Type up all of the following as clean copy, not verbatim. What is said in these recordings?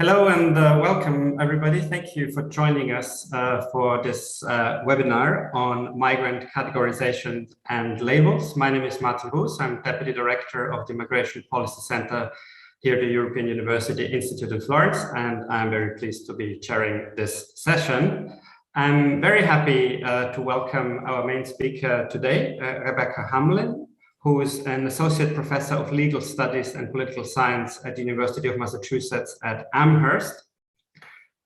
Hello and welcome, everybody. Thank you for joining us for this webinar on migrant categorization and labels. My name is Martin Boos. I'm Deputy Director of the Migration Policy Center here at the European University Institute in Florence, and I'm very pleased to be chairing this session. I'm very happy to welcome our main speaker today, Rebecca Hamlin, who is an Associate Professor of Legal Studies and Political Science at the University of Massachusetts at Amherst.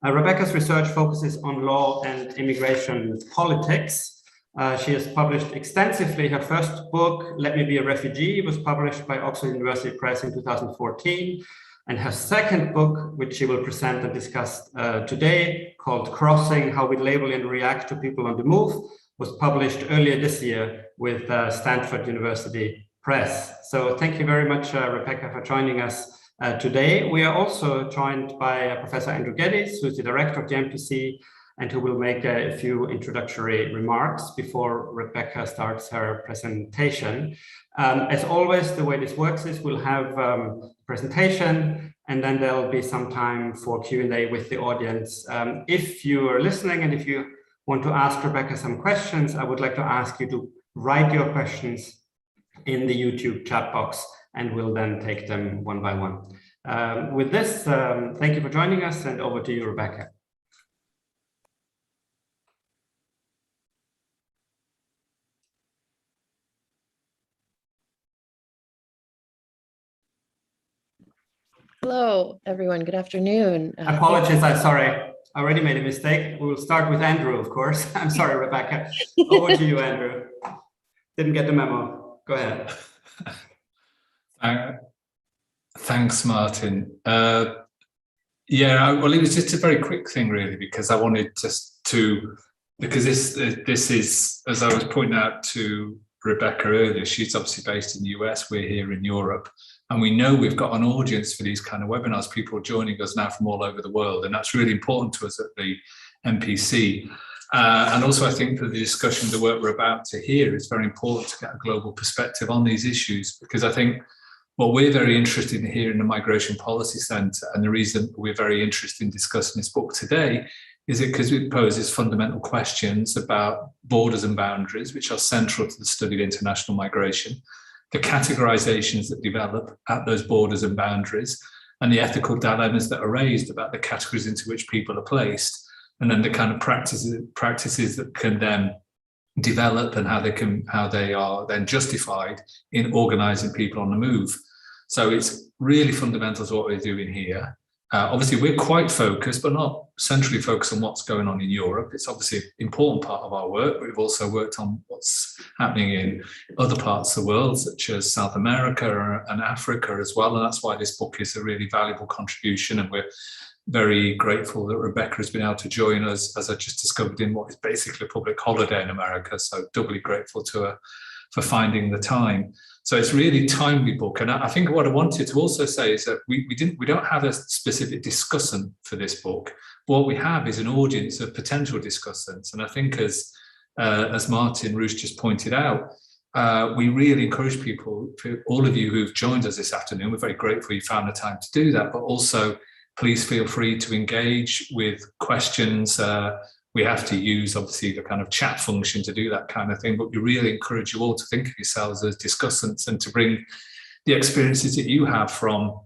Rebecca's research focuses on law and immigration politics. She has published extensively. Her first book, Let Me Be a Refugee, was published by Oxford University Press in 2014. And her second book, which she will present and discuss today, called Crossing: How We Label and React to People on the Move, was published earlier this year with Stanford University Press. So thank you very much, Rebecca, for joining us today. We are also joined by Professor Andrew Geddes, who is the director of the MPC, and who will make a few introductory remarks before Rebecca starts her presentation. As always, the way this works is we'll have a presentation, and then there'll be some time for Q&A with the audience. If you are listening and if you want to ask Rebecca some questions, I would like to ask you to write your questions in the YouTube chat box, and we'll then take them one by one. With this, thank you for joining us, and over to you, Rebecca. Hello, everyone. Good afternoon. Apologies, I'm sorry. I already made a mistake. We'll start with Andrew, of course. I'm sorry, Rebecca. Over to you, Andrew. Didn't get the memo. Go ahead. Thanks, Martin. Well, it was just a very quick thing, really, because I wanted because this is, as I was pointing out to Rebecca earlier, she's obviously based in the US, we're here in Europe, and we know we've got an audience for these kind of webinars, people joining us now from all over the world, and that's really important to us at the MPC. And also I think for the discussion, the work we're about to hear, it's very important to get a global perspective on these issues, because I think what we're very interested in here in the Migration Policy Centre, and the reason we're very interested in discussing this book today, is because it poses fundamental questions about borders and boundaries, which are central to the study of international migration, the categorizations that develop at those borders and boundaries, and the ethical dilemmas that are raised about the categories into which people are placed, and then the kind of practices that can then develop and how they are then justified in organizing people on the move. So it's really fundamental to what we're doing here. Obviously, we're quite focused, but not centrally focused on what's going on in Europe. It's obviously an important part of our work. We've also worked on what's happening in other parts of the world, such as South America and Africa as well. And that's why this book is a really valuable contribution. And we're very grateful that Rebecca has been able to join us, as I just discovered, in what is basically a public holiday in America. So doubly grateful to her for finding the time. So it's really timely book. And I think what I wanted to also say is that we don't have a specific discussant for this book. What we have is an audience of potential discussants. And I think as Martin Roos just pointed out, we really encourage people, for all of you who've joined us this afternoon, we're very grateful you found the time to do that, but also please feel free to engage with questions. We have to use, obviously, the kind of chat function to do that kind of thing, but we really encourage you all to think of yourselves as discussants and to bring the experiences that you have from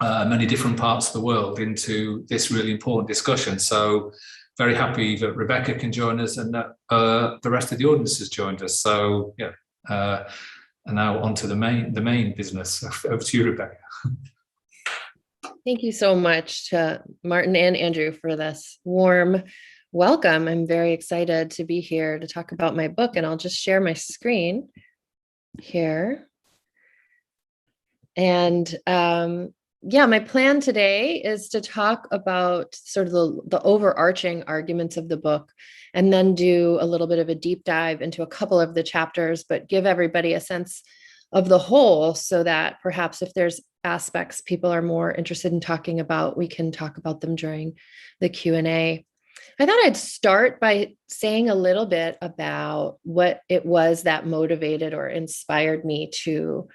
many different parts of the world into this really important discussion. So very happy that Rebecca can join us and that the rest of the audience has joined us. So yeah, and now on to the main business. Over to you, Rebecca. Thank you so much to Martin and Andrew for this warm welcome. I'm very excited to be here to talk about my book, and I'll just share my screen here. And my plan today is to talk about sort of the overarching arguments of the book, and then do a little bit of a deep dive into a couple of the chapters, but give everybody a sense of the whole, so that perhaps if there's aspects people are more interested in talking about, we can talk about them during the Q&A. I thought I'd start by saying a little bit about what it was that motivated or inspired me to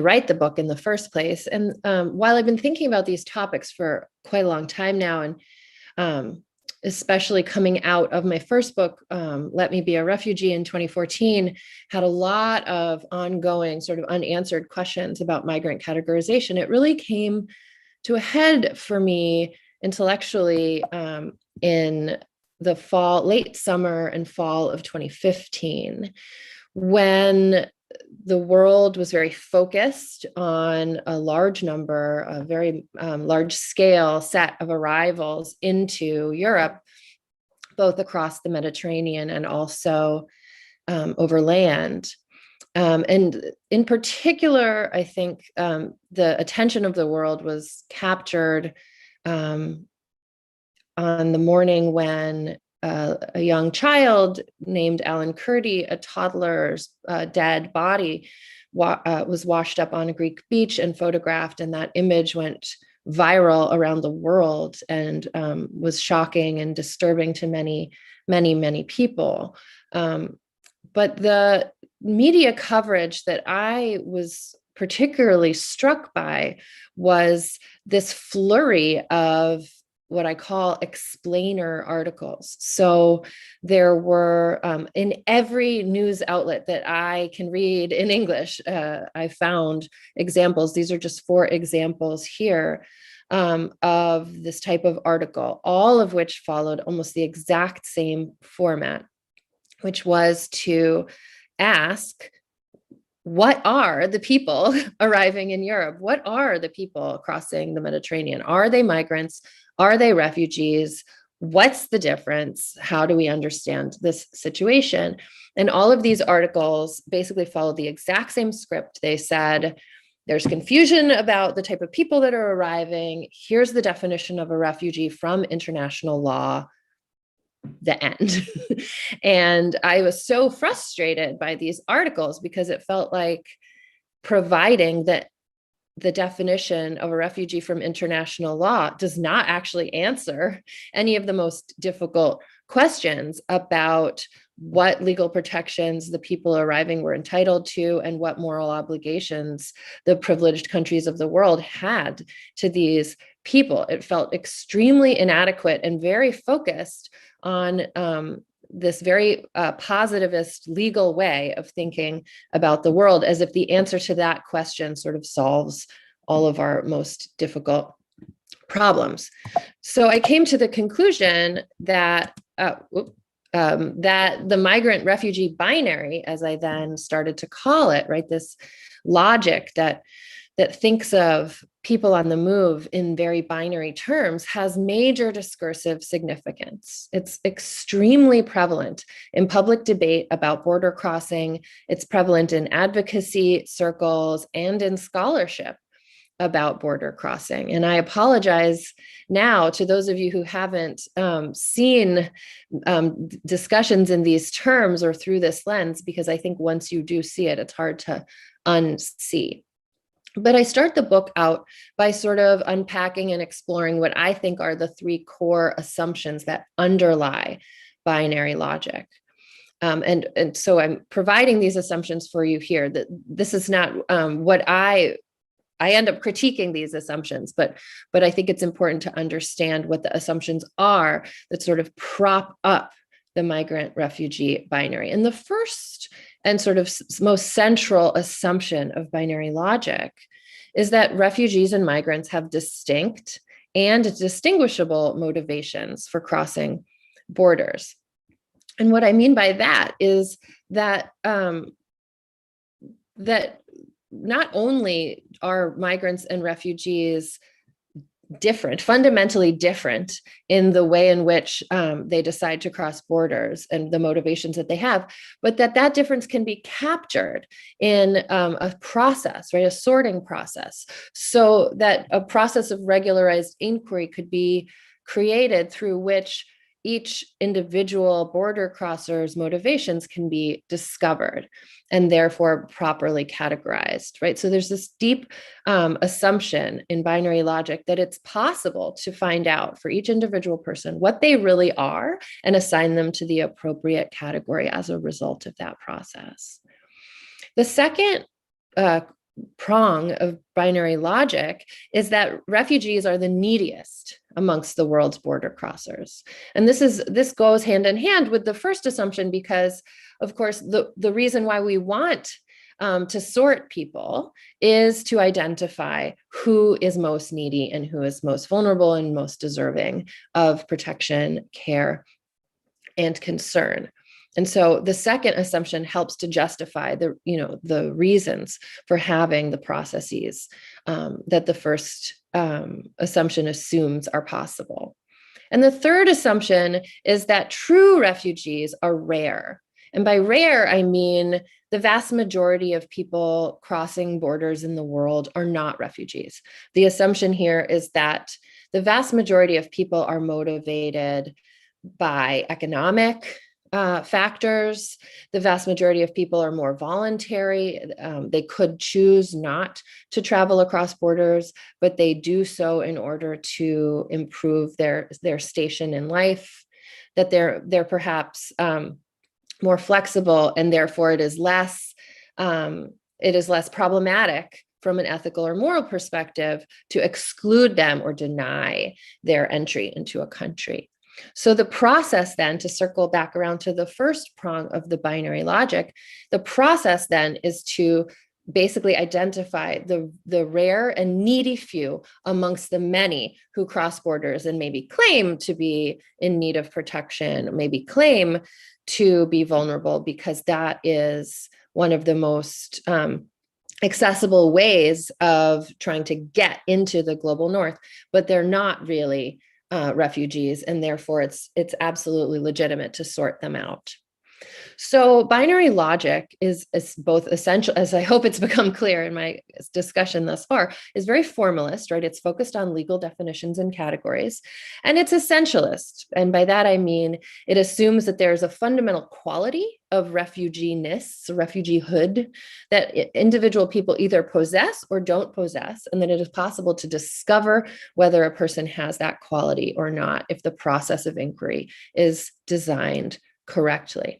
write the book in the first place. And while I've been thinking about these topics for quite a long time now, and especially coming out of my first book, Let Me Be a Refugee in 2014, had a lot of ongoing sort of unanswered questions about migrant categorization. It really came to a head for me intellectually in the fall, late summer and fall of 2015, when the world was very focused on a large number, a very large scale set of arrivals into Europe, both across the Mediterranean and also over land. And in particular, I think the attention of the world was captured on the morning when a young child named Alan Kurdi, a toddler's dead body, was washed up on a Greek beach and photographed, and that image went viral around the world and was shocking and disturbing to many, many, many people. But the media coverage that I was particularly struck by was this flurry of what I call explainer articles. So there were in every news outlet that I can read in English, I found examples. These are just 4 examples here of this type of article, all of which followed almost the exact same format, which was to ask, what are the people arriving in Europe? What are the people crossing the Mediterranean? Are they migrants? Are they refugees? What's the difference? How do we understand this situation? And all of these articles basically followed the exact same script. They said, there's confusion about the type of people that are arriving. Here's the definition of a refugee from international law. The end. And I was so frustrated by these articles because it felt like providing that the definition of a refugee from international law does not actually answer any of the most difficult questions about what legal protections the people arriving were entitled to and what moral obligations the privileged countries of the world had to these people. It felt extremely inadequate and very focused on this very positivist legal way of thinking about the world, as if the answer to that question sort of solves all of our most difficult problems. So I came to the conclusion that that the migrant refugee binary, as I then started to call it, right, this logic that thinks of people on the move in very binary terms, has major discursive significance. It's extremely prevalent in public debate about border crossing. It's prevalent in advocacy circles and in scholarship about border crossing. And I apologize now to those of you who haven't seen discussions in these terms or through this lens, because I think once you do see it, it's hard to unsee. But I start the book out by sort of unpacking and exploring what I think are the 3 core assumptions that underlie binary logic. And so I'm providing these assumptions for you here. That this is not what I end up critiquing these assumptions, but I think it's important to understand what the assumptions are that sort of prop up the migrant refugee binary. And the first and sort of most central assumption of binary logic is that refugees and migrants have distinct and distinguishable motivations for crossing borders. And what I mean by that is that that not only are migrants and refugees different, fundamentally different in the way in which they decide to cross borders and the motivations that they have, but that difference can be captured in a process, right? A sorting process, so that a process of regularized inquiry could be created through which each individual border crosser's motivations can be discovered and therefore properly categorized, right? So there's this deep assumption in binary logic that it's possible to find out for each individual person what they really are and assign them to the appropriate category as a result of that process. The second prong of binary logic is that refugees are the neediest amongst the world's border crossers. And this goes hand in hand with the first assumption, because of course, the reason why we want to sort people is to identify who is most needy and who is most vulnerable and most deserving of protection, care, and concern. And so the second assumption helps to justify the reasons for having the processes that the first assumption assumes are possible. And the third assumption is that true refugees are rare. And by rare, I mean the vast majority of people crossing borders in the world are not refugees. The assumption here is that the vast majority of people are motivated by economic factors. The vast majority of people are more voluntary. They could choose not to travel across borders, but they do so in order to improve their station in life, that they're perhaps more flexible, and therefore it is less problematic from an ethical or moral perspective to exclude them or deny their entry into a country. So the process then, to circle back around to the first prong of the binary logic, the process then is to basically identify the rare and needy few amongst the many who cross borders and maybe claim to be in need of protection, maybe claim to be vulnerable, because that is one of the most accessible ways of trying to get into the global north, but they're not really refugees, and therefore it's absolutely legitimate to sort them out. So binary logic is both essential, as I hope it's become clear in my discussion thus far, is very formalist, right? It's focused on legal definitions and categories, and it's essentialist. And by that, I mean, it assumes that there's a fundamental quality of refugee-ness, refugeehood, that individual people either possess or don't possess, and that it is possible to discover whether a person has that quality or not if the process of inquiry is designed correctly.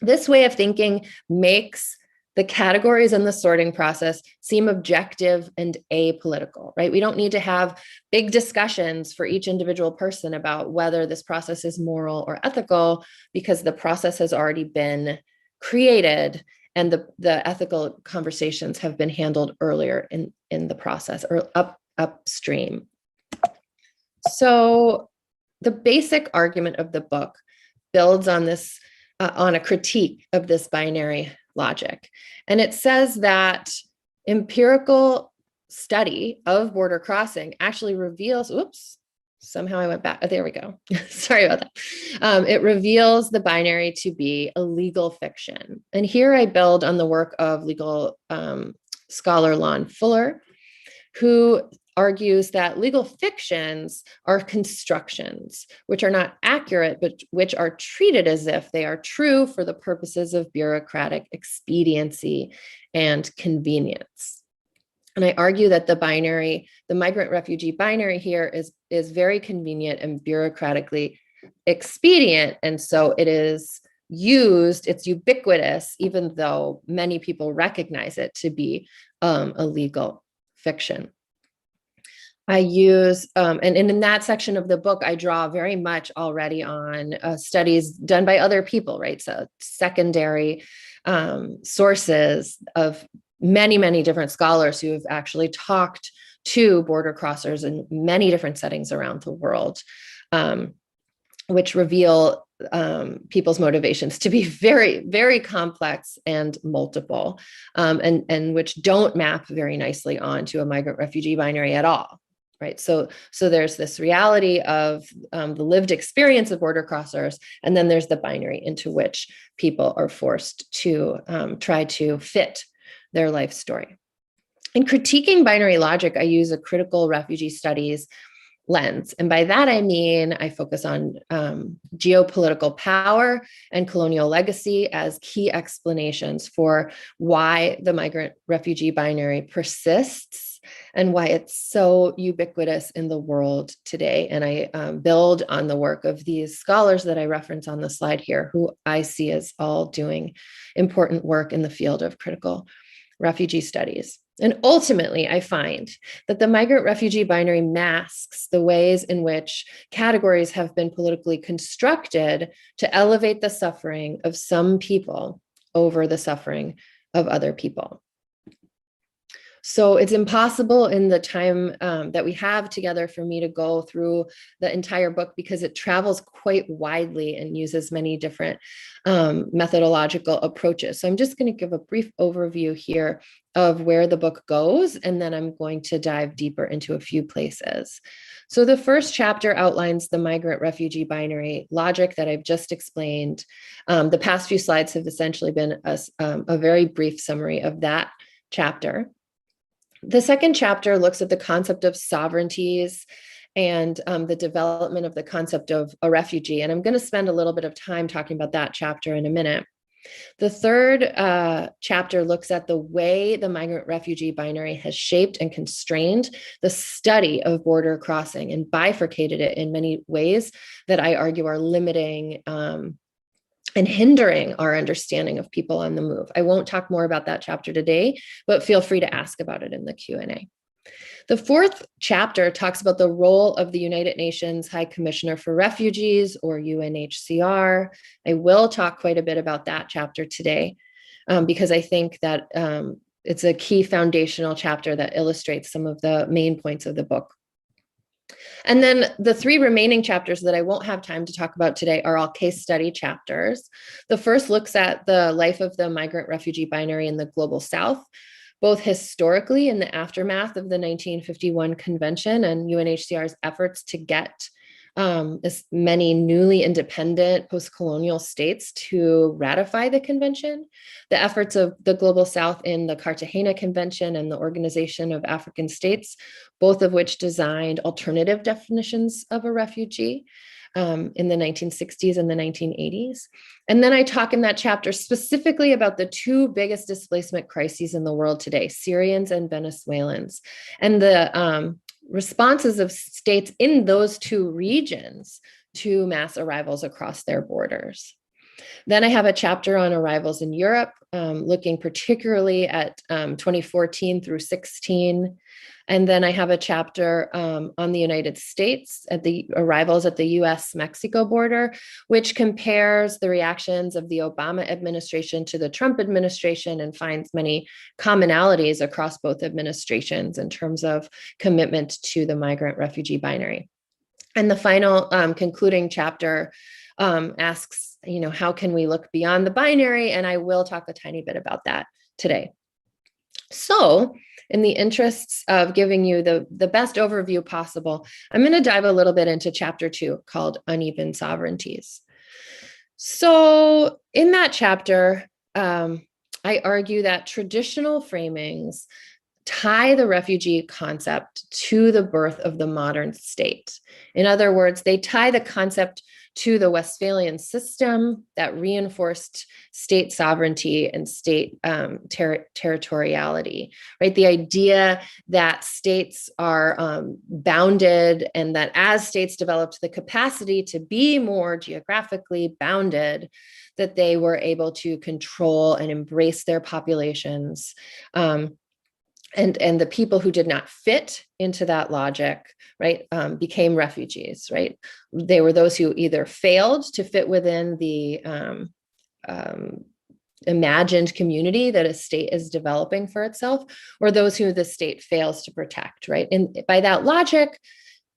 This way of thinking makes the categories and the sorting process seem objective and apolitical, right? We don't need to have big discussions for each individual person about whether this process is moral or ethical, because the process has already been created and the ethical conversations have been handled earlier in the process, or upstream. So the basic argument of the book builds on this on a critique of this binary logic. And it says that empirical study of border crossing actually reveals, somehow I went back. There we go. Sorry about that. It reveals the binary to be a legal fiction. And here I build on the work of legal scholar Lon Fuller, who argues that legal fictions are constructions which are not accurate, but which are treated as if they are true for the purposes of bureaucratic expediency and convenience. And I argue that the migrant refugee binary here is very convenient and bureaucratically expedient. And so it is used, it's ubiquitous, even though many people recognize it to be a legal fiction. I use, and in that section of the book, I draw very much already on studies done by other people, right? So secondary sources of many, many different scholars who have actually talked to border crossers in many different settings around the world, which reveal people's motivations to be very, very complex and multiple, and which don't map very nicely onto a migrant refugee binary at all. Right. So there's this reality of the lived experience of border crossers, and then there's the binary into which people are forced to try to fit their life story. In critiquing binary logic, I use a critical refugee studies lens. And by that, I mean, I focus on geopolitical power and colonial legacy as key explanations for why the migrant refugee binary persists and why it's so ubiquitous in the world today. And I build on the work of these scholars that I reference on the slide here, who I see as all doing important work in the field of critical refugee studies. And ultimately, I find that the migrant-refugee binary masks the ways in which categories have been politically constructed to elevate the suffering of some people over the suffering of other people. So it's impossible in the time that we have together for me to go through the entire book because it travels quite widely and uses many different methodological approaches. So I'm just going to give a brief overview here of where the book goes, and then I'm going to dive deeper into a few places. So the first chapter outlines the migrant-refugee binary logic that I've just explained. The past few slides have essentially been a very brief summary of that chapter. The second chapter looks at the concept of sovereignties and the development of the concept of a refugee. And I'm going to spend a little bit of time talking about that chapter in a minute. The third chapter looks at the way the migrant-refugee binary has shaped and constrained the study of border crossing and bifurcated it in many ways that I argue are limiting and hindering our understanding of people on the move. I won't talk more about that chapter today, but feel free to ask about it in the Q&A. The fourth chapter talks about the role of the United Nations High Commissioner for Refugees, or UNHCR. I will talk quite a bit about that chapter today because I think that it's a key foundational chapter that illustrates some of the main points of the book. And then the three remaining chapters that I won't have time to talk about today are all case study chapters. The first looks at the life of the migrant-refugee binary in the global South, both historically in the aftermath of the 1951 convention and UNHCR's efforts to get as many newly independent post-colonial states to ratify the convention, the efforts of the Global South in the Cartagena Convention and the Organization of African States, both of which designed alternative definitions of a refugee in the 1960s and the 1980s. And then I talk in that chapter specifically about the two biggest displacement crises in the world today, Syrians and Venezuelans, and the responses of states in those two regions to mass arrivals across their borders. Then I have a chapter on arrivals in Europe, looking particularly at 2014 through 16. And then I have a chapter on the United States at the arrivals at the US-Mexico border, which compares the reactions of the Obama administration to the Trump administration and finds many commonalities across both administrations in terms of commitment to the migrant-refugee binary. And the final concluding chapter asks, how can we look beyond the binary? And I will talk a tiny bit about that today. So in the interests of giving you the best overview possible, I'm going to dive a little bit into chapter 2 called Uneven Sovereignties. So in that chapter, I argue that traditional framings tie the refugee concept to the birth of the modern state. In other words, they tie the concept to the Westphalian system that reinforced state sovereignty and state territoriality, right? The idea that states are bounded, and that as states developed the capacity to be more geographically bounded, that they were able to control and embrace their populations. And the people who did not fit into that logic, right, became refugees, right? They were those who either failed to fit within the imagined community that a state is developing for itself, or those who the state fails to protect, right? And by that logic,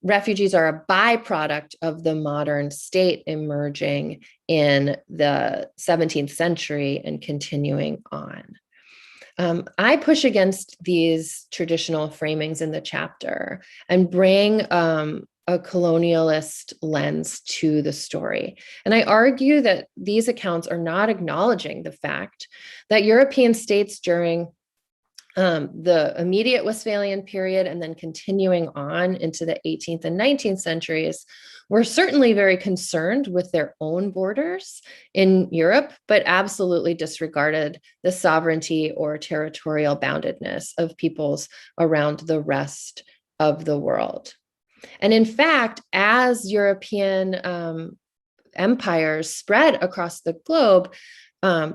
refugees are a byproduct of the modern state emerging in the 17th century and continuing on. I push against these traditional framings in the chapter and bring a colonialist lens to the story. And I argue that these accounts are not acknowledging the fact that European states during the immediate Westphalian period and then continuing on into the 18th and 19th centuries were certainly very concerned with their own borders in Europe, but absolutely disregarded the sovereignty or territorial boundedness of peoples around the rest of the world. And in fact, as European empires spread across the globe,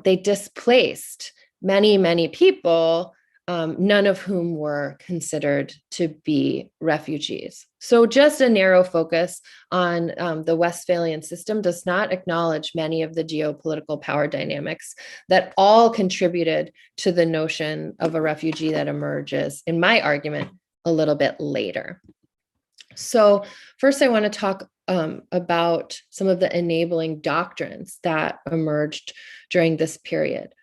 they displaced many, many people none of whom were considered to be refugees. So just a narrow focus on the Westphalian system does not acknowledge many of the geopolitical power dynamics that all contributed to the notion of a refugee that emerges, in my argument, a little bit later. So first, I want to talk about some of the enabling doctrines that emerged during this period.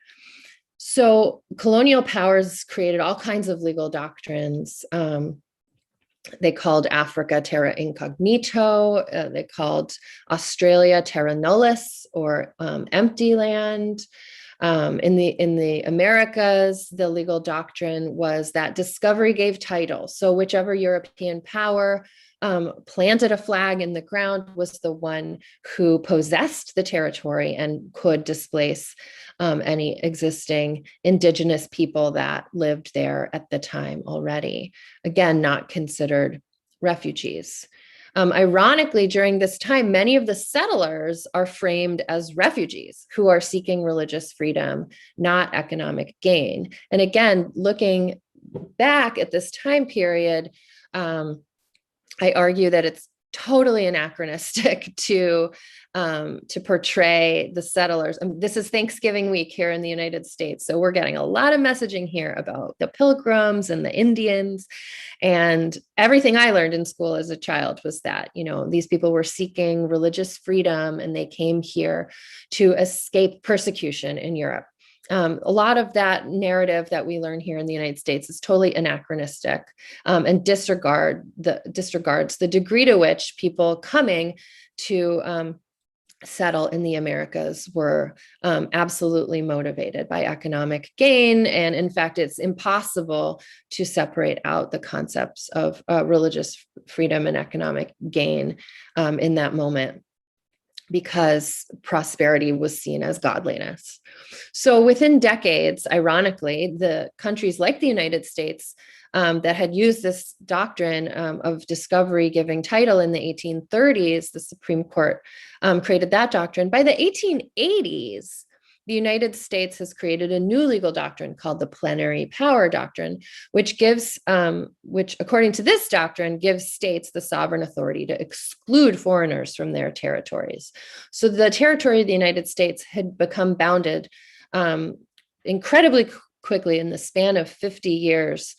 So colonial powers created all kinds of legal doctrines. They called Africa terra incognito. They called Australia terra nullius, or empty land. In the Americas, the legal doctrine was that discovery gave title. So whichever European power planted a flag in the ground was the one who possessed the territory and could displace any existing indigenous people that lived there at the time already. Again, not considered refugees. Ironically, during this time, many of the settlers are framed as refugees who are seeking religious freedom, not economic gain. And again, looking back at this time period, I argue that it's totally anachronistic to portray the settlers. This is Thanksgiving week here in the United States, so we're getting a lot of messaging here about the Pilgrims and the Indians. And everything I learned in school as a child was that, these people were seeking religious freedom and they came here to escape persecution in Europe. A lot of that narrative that we learn here in the United States is totally anachronistic and disregards the degree to which people coming to settle in the Americas were absolutely motivated by economic gain. And in fact, it's impossible to separate out the concepts of religious freedom and economic gain in that moment, because prosperity was seen as godliness. So within decades, ironically, the countries like the United States that had used this doctrine of discovery giving title in the 1830s, the Supreme Court created that doctrine. By the 1880s, the United States has created a new legal doctrine called the plenary power doctrine, which according to this doctrine, gives states the sovereign authority to exclude foreigners from their territories. So the territory of the United States had become bounded incredibly quickly in the span of 50 years,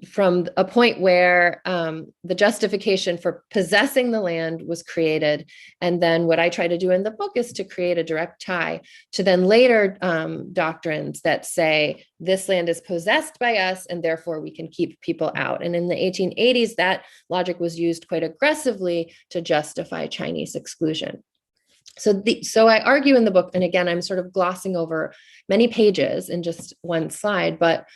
from a point where the justification for possessing the land was created. And then what I try to do in the book is to create a direct tie to then later doctrines that say this land is possessed by us and therefore we can keep people out. And in the 1880s, that logic was used quite aggressively to justify Chinese exclusion. So I argue in the book, and again, I'm sort of glossing over many pages in just one slide, but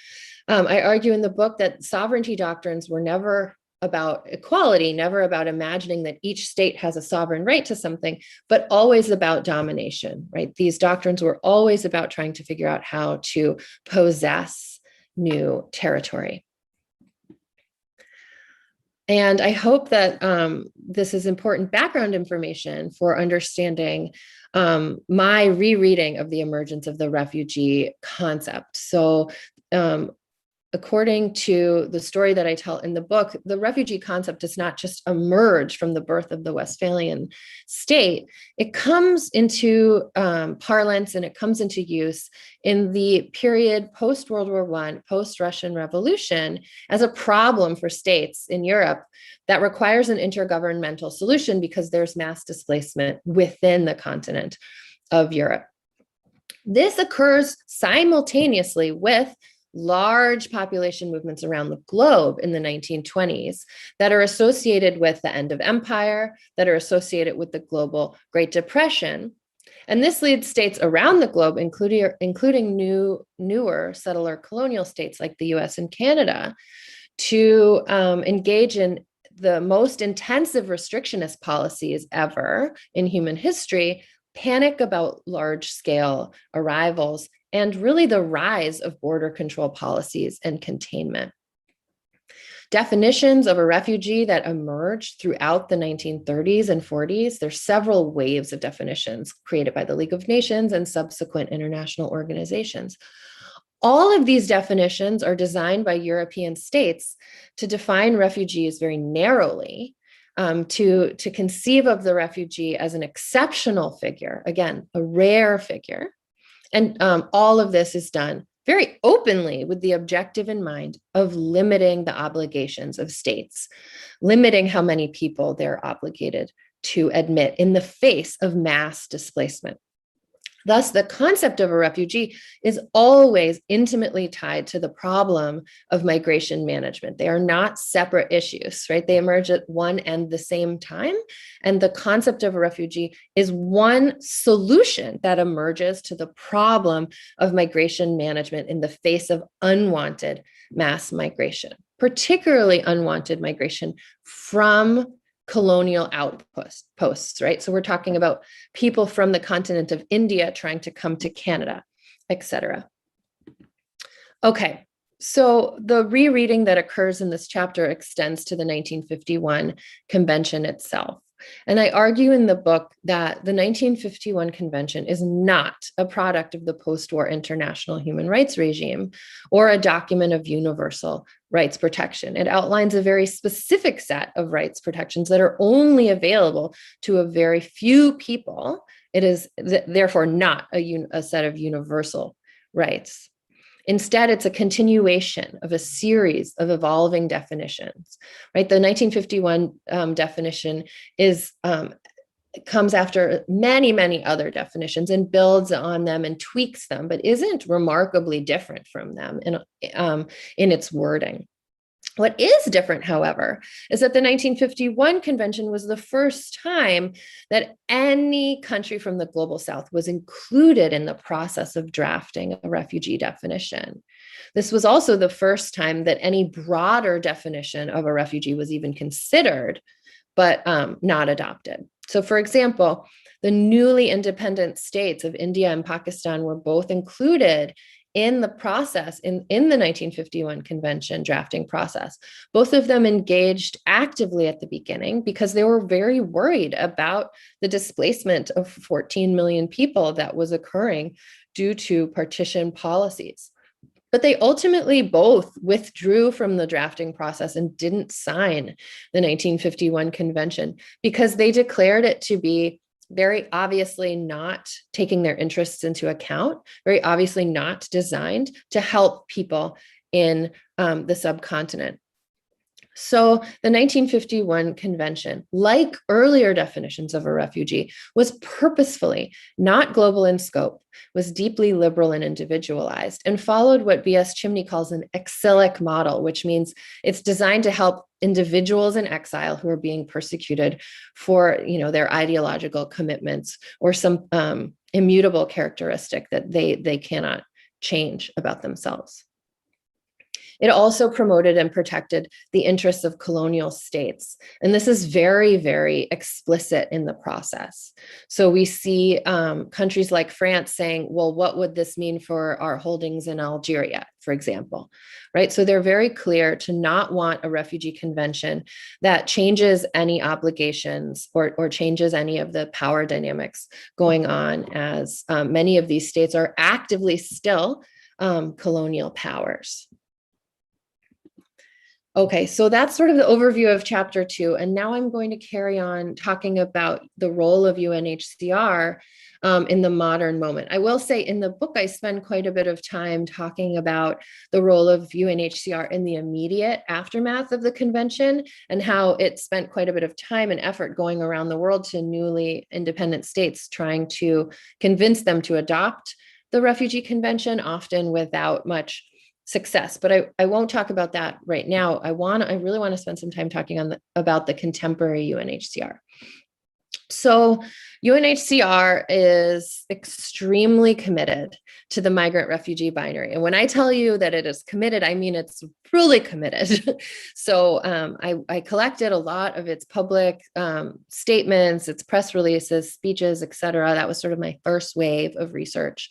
I argue in the book that sovereignty doctrines were never about equality, never about imagining that each state has a sovereign right to something, but always about domination, right? These doctrines were always about trying to figure out how to possess new territory. And I hope that this is important background information for understanding my rereading of the emergence of the refugee concept. So according to the story that I tell in the book, the refugee concept does not just emerge from the birth of the Westphalian state. It comes into parlance and it comes into use in the period post-World War I, post-Russian Revolution, as a problem for states in Europe that requires an intergovernmental solution because there's mass displacement within the continent of Europe. This occurs simultaneously with large population movements around the globe in the 1920s that are associated with the end of empire, that are associated with the global Great Depression. And this leads states around the globe, including newer settler colonial states like the US and Canada, to engage in the most intensive restrictionist policies ever in human history, panic about large-scale arrivals, and really the rise of border control policies and containment. Definitions of a refugee that emerged throughout the 1930s and 40s, there's several waves of definitions created by the League of Nations and subsequent international organizations. All of these definitions are designed by European states to define refugees very narrowly, to conceive of the refugee as an exceptional figure, again, a rare figure. And all of this is done very openly with the objective in mind of limiting the obligations of states, limiting how many people they're obligated to admit in the face of mass displacement. Thus, the concept of a refugee is always intimately tied to the problem of migration management. They are not separate issues, right? They emerge at one and the same time. And the concept of a refugee is one solution that emerges to the problem of migration management in the face of unwanted mass migration, particularly unwanted migration from colonial outposts, right? So we're talking about people from the continent of India trying to come to Canada, etc. Okay, so the rereading that occurs in this chapter extends to the 1951 convention itself. And I argue in the book that the 1951 convention is not a product of the post-war international human rights regime or a document of universal rights protection. It outlines a very specific set of rights protections that are only available to a very few people. It is therefore not a set of universal rights. Instead, it's a continuation of a series of evolving definitions, right? The 1951 definition comes after many, many other definitions and builds on them and tweaks them, but isn't remarkably different from them in its wording. What is different, however, is that the 1951 convention was the first time that any country from the global south was included in the process of drafting a refugee definition. This was also the first time that any broader definition of a refugee was even considered, but not adopted. So, for example, the newly independent states of India and Pakistan were both included in the process, in the 1951 convention drafting process. Both of them engaged actively at the beginning because they were very worried about the displacement of 14 million people that was occurring due to partition policies. But they ultimately both withdrew from the drafting process and didn't sign the 1951 convention because they declared it to be very obviously not taking their interests into account, very obviously not designed to help people in the subcontinent. So the 1951 convention, like earlier definitions of a refugee, was purposefully not global in scope, was deeply liberal and individualized, and followed what B.S. Chimney calls an exilic model, which means it's designed to help individuals in exile who are being persecuted for, their ideological commitments or some immutable characteristic that they cannot change about themselves. It also promoted and protected the interests of colonial states. And this is very, very explicit in the process. So we see countries like France saying, well, what would this mean for our holdings in Algeria, for example, right? So they're very clear to not want a refugee convention that changes any obligations or changes any of the power dynamics going on, as many of these states are actively still colonial powers. Okay, so that's sort of the overview of chapter 2. And now I'm going to carry on talking about the role of UNHCR in the modern moment. I will say in the book, I spend quite a bit of time talking about the role of UNHCR in the immediate aftermath of the convention and how it spent quite a bit of time and effort going around the world to newly independent states, trying to convince them to adopt the Refugee Convention, often without much success. But I won't talk about that right now. I really want to spend some time talking about the contemporary UNHCR. So UNHCR is extremely committed to the migrant refugee binary. And when I tell you that it is committed, I mean it's really committed. So I collected a lot of its public statements, its press releases, speeches, etc. That was sort of my first wave of research.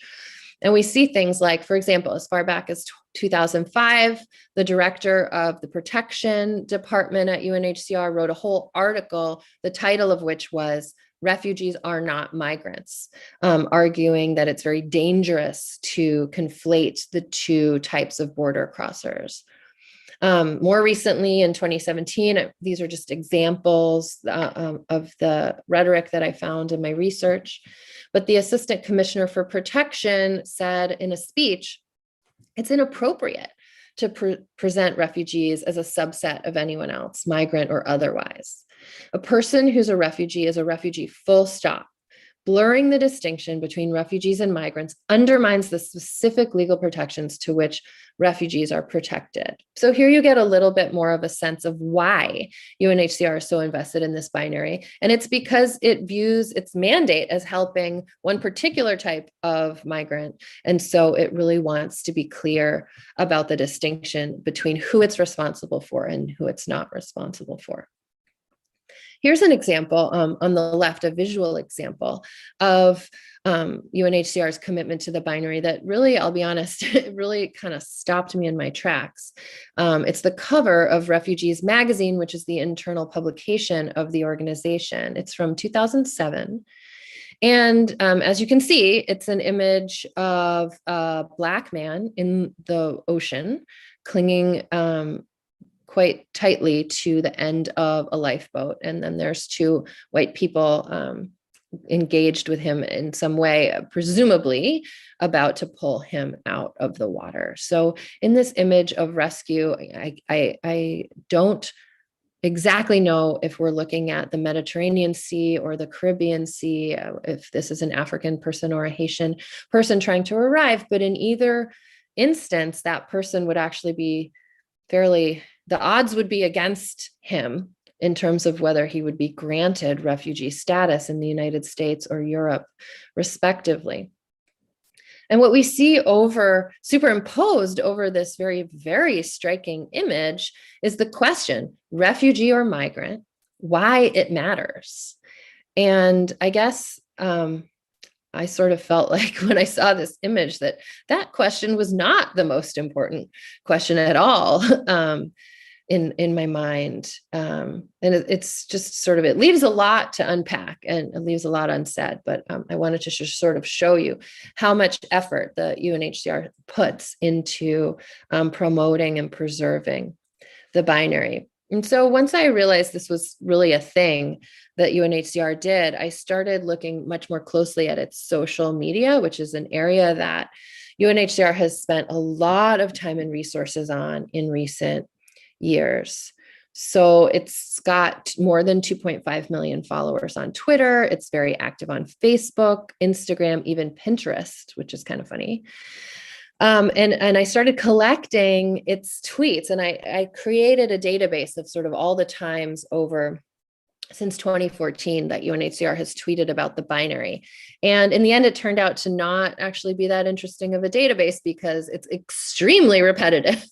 And we see things like, for example, as far back as 2005, the director of the protection department at UNHCR wrote a whole article, the title of which was "Refugees Are Not Migrants," arguing that it's very dangerous to conflate the two types of border crossers. More recently, in 2017, these are just examples of the rhetoric that I found in my research, but the Assistant Commissioner for Protection said in a speech, it's inappropriate to present refugees as a subset of anyone else, migrant or otherwise. A person who's a refugee is a refugee, full stop. Blurring the distinction between refugees and migrants undermines the specific legal protections to which refugees are protected. So here you get a little bit more of a sense of why UNHCR is so invested in this binary. And it's because it views its mandate as helping one particular type of migrant. And so it really wants to be clear about the distinction between who it's responsible for and who it's not responsible for. Here's an example on the left, a visual example of UNHCR's commitment to the binary that really, I'll be honest, it really kind of stopped me in my tracks. It's the cover of Refugees magazine, which is the internal publication of the organization. It's from 2007. And as you can see, it's an image of a Black man in the ocean clinging quite tightly to the end of a lifeboat. And then there's two white people engaged with him in some way, presumably about to pull him out of the water. So in this image of rescue, I don't exactly know if we're looking at the Mediterranean Sea or the Caribbean Sea, if this is an African person or a Haitian person trying to arrive, but in either instance, that person would actually be the odds would be against him in terms of whether he would be granted refugee status in the United States or Europe, respectively. And what we see superimposed over this very, very striking image is the question, refugee or migrant, why it matters. And I guess I sort of felt like when I saw this image that question was not the most important question at all in my mind. And it's just sort of, it leaves a lot to unpack and it leaves a lot unsaid, but I wanted to just sort of show you how much effort the UNHCR puts into promoting and preserving the binary. And so once I realized this was really a thing that UNHCR did, I started looking much more closely at its social media, which is an area that UNHCR has spent a lot of time and resources on in recent years. So it's got more than 2.5 million followers on Twitter. It's very active on Facebook, Instagram, even Pinterest, which is kind of funny. And I started collecting its tweets, and I created a database of sort of all the times since 2014 that UNHCR has tweeted about the binary. And in the end, it turned out to not actually be that interesting of a database because it's extremely repetitive.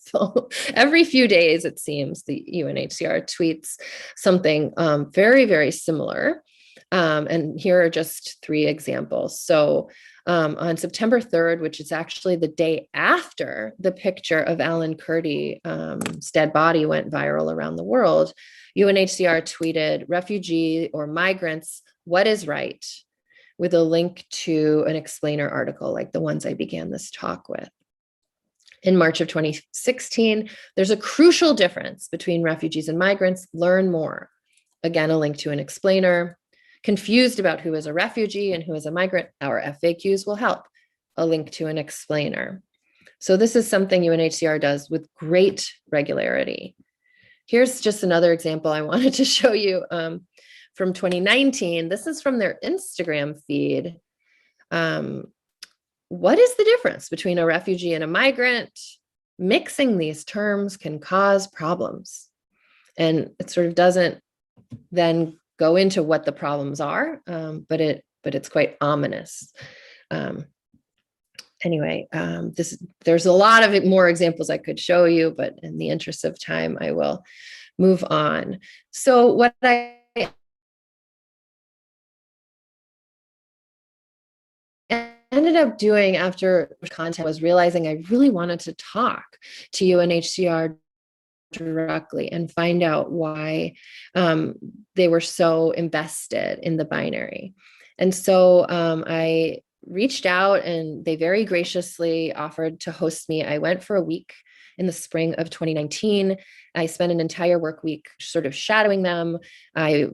Every few days, it seems, the UNHCR tweets something very, very similar. And here are just 3 examples. So on September 3rd, which is actually the day after the picture of Alan Kurdi's dead body went viral around the world, UNHCR tweeted, refugee or migrants, what is right? With a link to an explainer article like the ones I began this talk with. In March of 2016, there's a crucial difference between refugees and migrants. Learn more. Again, a link to an explainer. Confused about who is a refugee and who is a migrant, our FAQs will help. A link to an explainer. So this is something UNHCR does with great regularity. Here's just another example I wanted to show you from 2019. This is from their Instagram feed. What is the difference between a refugee and a migrant? Mixing these terms can cause problems. And it sort of doesn't then go into what the problems are, but it's quite ominous. Anyway, there's a lot of more examples I could show you, but in the interest of time, I will move on. So what I ended up doing after content was realizing I really wanted to talk to UNHCR directly and find out why they were so invested in the binary. And so I reached out and they very graciously offered to host me. I went for a week in the spring of 2019. I spent an entire work week sort of shadowing them. I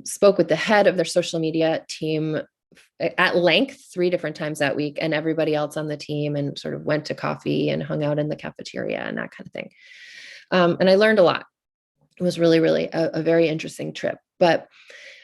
spoke with the head of their social media team at length 3 different times that week, and everybody else on the team, and sort of went to coffee and hung out in the cafeteria and that kind of thing. And I learned a lot. It was really, really a very interesting trip. But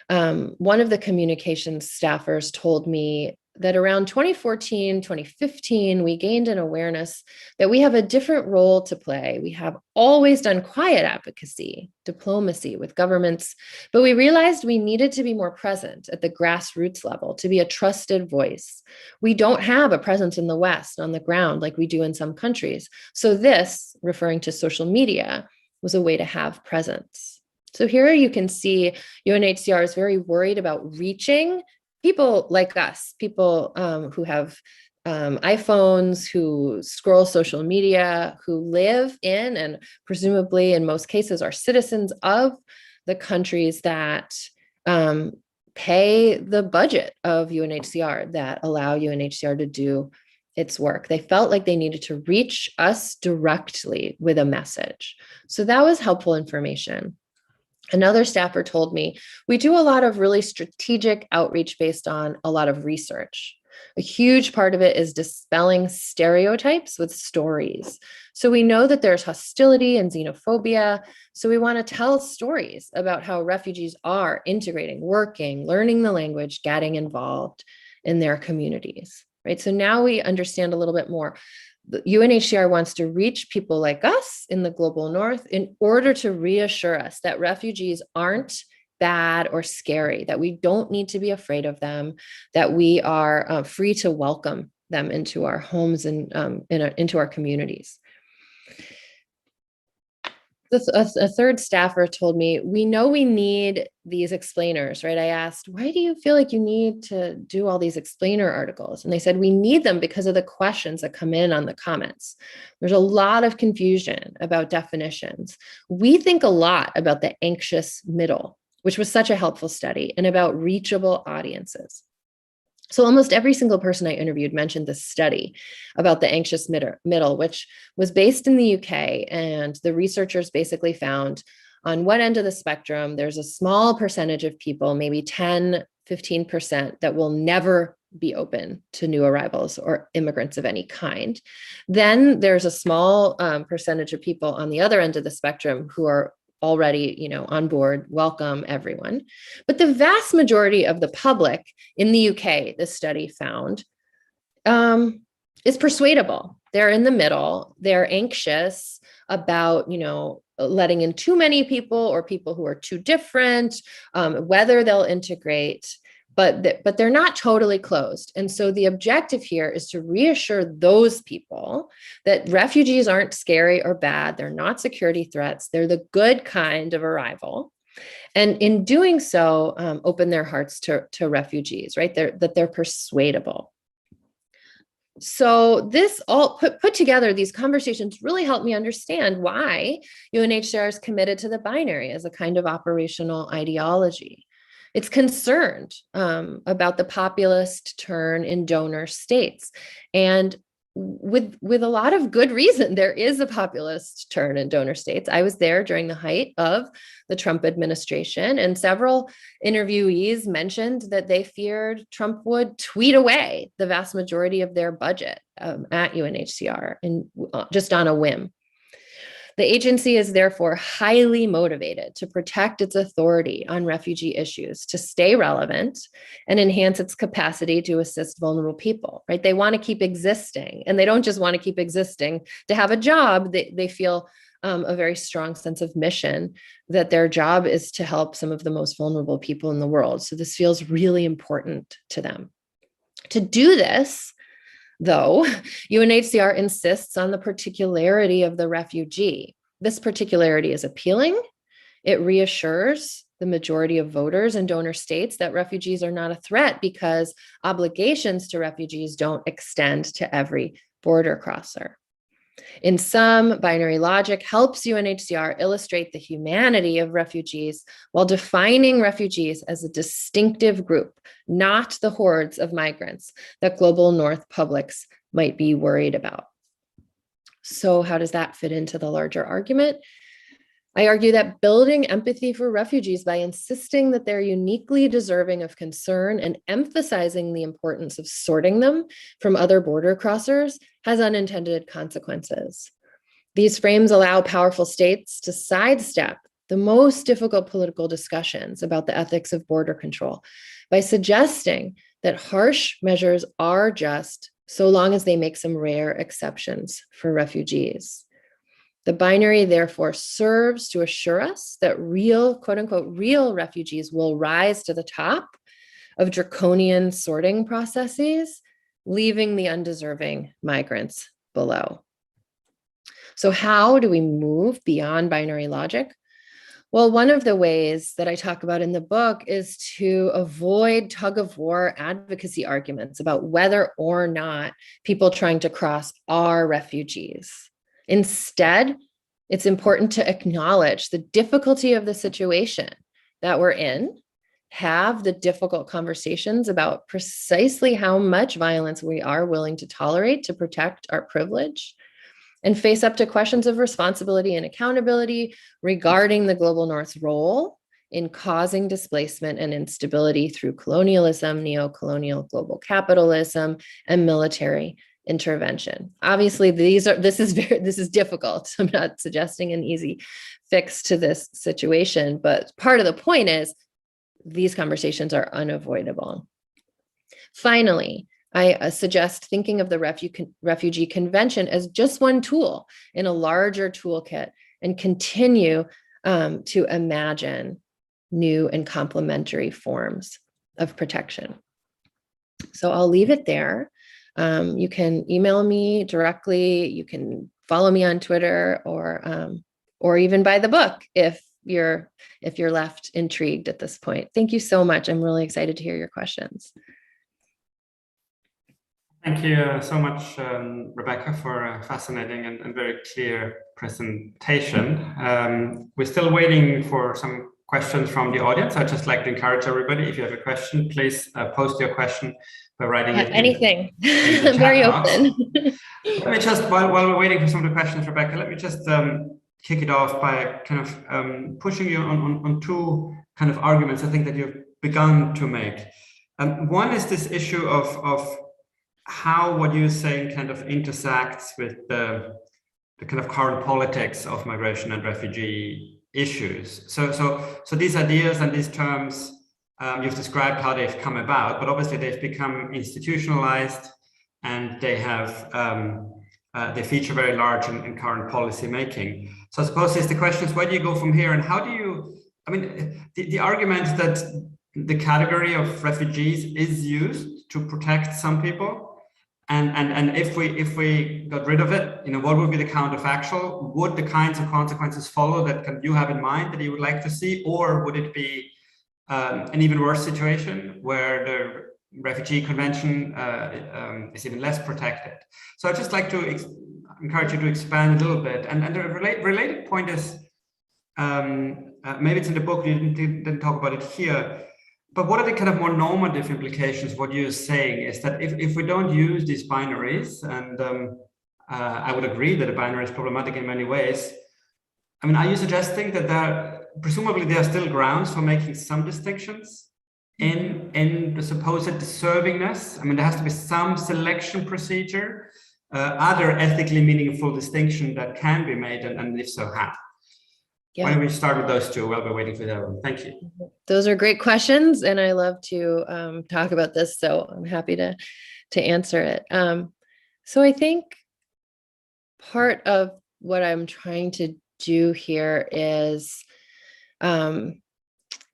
one of the communications staffers told me that around 2014, 2015, we gained an awareness that we have a different role to play. We have always done quiet advocacy, diplomacy with governments, but we realized we needed to be more present at the grassroots level, to be a trusted voice. We don't have a presence in the West on the ground like we do in some countries. So this, referring to social media, was a way to have presence. So here you can see UNHCR is very worried about reaching people like us, people who have iPhones, who scroll social media, who live in and presumably in most cases are citizens of the countries that pay the budget of UNHCR, that allow UNHCR to do its work. They felt like they needed to reach us directly with a message. So that was helpful information. Another staffer told me, we do a lot of really strategic outreach based on a lot of research. A huge part of it is dispelling stereotypes with stories. So we know that there's hostility and xenophobia. So we want to tell stories about how refugees are integrating, working, learning the language, getting involved in their communities, right? So now we understand a little bit more. The UNHCR wants to reach people like us in the global north in order to reassure us that refugees aren't bad or scary, that we don't need to be afraid of them, that we are free to welcome them into our homes and into our communities. A third staffer told me, we know we need these explainers, right? I asked, why do you feel like you need to do all these explainer articles? And they said, we need them because of the questions that come in on the comments. There's a lot of confusion about definitions. We think a lot about the anxious middle, which was such a helpful study, and about reachable audiences. So almost every single person I interviewed mentioned this study about the anxious middle, which was based in the UK. And the researchers basically found on one end of the spectrum, there's a small percentage of people, maybe 10, 15%, that will never be open to new arrivals or immigrants of any kind. Then there's a small percentage of people on the other end of the spectrum who are already, on board, welcome everyone. But the vast majority of the public in the UK, this study found, is persuadable. They're in the middle. They're anxious about, letting in too many people or people who are too different, whether they'll integrate, but they're not totally closed. And so the objective here is to reassure those people that refugees aren't scary or bad. They're not security threats. They're the good kind of arrival. And in doing so, open their hearts to refugees, right? That they're persuadable. So this all put together, these conversations really helped me understand why UNHCR is committed to the binary as a kind of operational ideology. It's concerned about the populist turn in donor states. And with a lot of good reason, there is a populist turn in donor states. I was there during the height of the Trump administration, and several interviewees mentioned that they feared Trump would tweet away the vast majority of their budget at UNHCR just on a whim. The agency is therefore highly motivated to protect its authority on refugee issues, to stay relevant and enhance its capacity to assist vulnerable people, right? They want to keep existing, and they don't just want to keep existing to have a job. They feel a very strong sense of mission that their job is to help some of the most vulnerable people in the world. So this feels really important to them. To do this, though, UNHCR insists on the particularity of the refugee. This particularity is appealing. It reassures the majority of voters in donor states that refugees are not a threat because obligations to refugees don't extend to every border crosser. In sum, binary logic helps UNHCR illustrate the humanity of refugees while defining refugees as a distinctive group, not the hordes of migrants that global North publics might be worried about. So how does that fit into the larger argument? I argue that building empathy for refugees by insisting that they're uniquely deserving of concern and emphasizing the importance of sorting them from other border crossers has unintended consequences. These frames allow powerful states to sidestep the most difficult political discussions about the ethics of border control by suggesting that harsh measures are just so long as they make some rare exceptions for refugees. The binary, therefore, serves to assure us that real, quote unquote, real refugees will rise to the top of draconian sorting processes, leaving the undeserving migrants below. So how do we move beyond binary logic? Well, one of the ways that I talk about in the book is to avoid tug-of-war advocacy arguments about whether or not people trying to cross are refugees. Instead, it's important to acknowledge the difficulty of the situation that we're in, have the difficult conversations about precisely how much violence we are willing to tolerate to protect our privilege, and face up to questions of responsibility and accountability regarding the global North's role in causing displacement and instability through colonialism, neo-colonial global capitalism, and military intervention. Obviously, this is difficult. I'm not suggesting an easy fix to this situation, but part of the point is these conversations are unavoidable. Finally, I suggest thinking of the Refugee Convention as just one tool in a larger toolkit and continue to imagine new and complementary forms of protection. So I'll leave it there. You can email me directly. You can follow me on Twitter, or even buy the book if you're left intrigued at this point. Thank you so much. I'm really excited to hear your questions. Thank you so much, Rebecca, for a fascinating and very clear presentation. We're still waiting for some questions from the audience. I'd just like to encourage everybody, if you have a question, please post your question by writing it anything. in the I'm very chat box. open. Let me just, while we're waiting for some of the questions, Rebecca, let me just kick it off by kind of pushing you on two kind of arguments I think that you've begun to make. One is this issue of how what you're saying kind of intersects with the kind of current politics of migration and refugee issues. So these ideas and these terms, you've described how they've come about, but obviously they've become institutionalized and they have they feature very large in current policy making. So I suppose the question is, where do you go from here, and how do you? I mean, the argument that the category of refugees is used to protect some people. And if we got rid of it, you know, what would be the counterfactual? Would the kinds of consequences follow that you have in mind that you would like to see, or would it be an even worse situation where the refugee convention is even less protected? So I'd just like to encourage you to expand a little bit. And the related point is, maybe it's in the book, you didn't talk about it here, but what are the kind of more normative implications? What you're saying is that if we don't use these binaries, and I would agree that a binary is problematic in many ways. I mean, are you suggesting that presumably there are still grounds for making some distinctions in the supposed deservingness? I mean, there has to be some selection procedure. Are there ethically meaningful distinction that can be made, and if so, how? Yeah. Why don't we start with those two while we're waiting for that one? Thank you. Those are great questions, and I love to talk about this, so I'm happy to answer it. So I think part of what I'm trying to do here is, and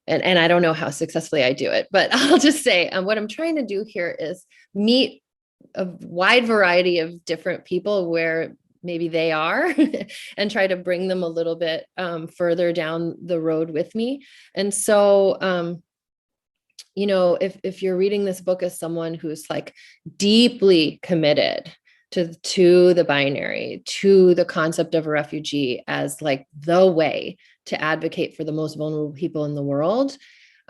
I don't know how successfully I do it, but I'll just say what I'm trying to do here is meet a wide variety of different people where maybe they are and try to bring them a little bit further down the road with me. And so, you know, if you're reading this book as someone who's like deeply committed to the binary, to the concept of a refugee as like the way to advocate for the most vulnerable people in the world,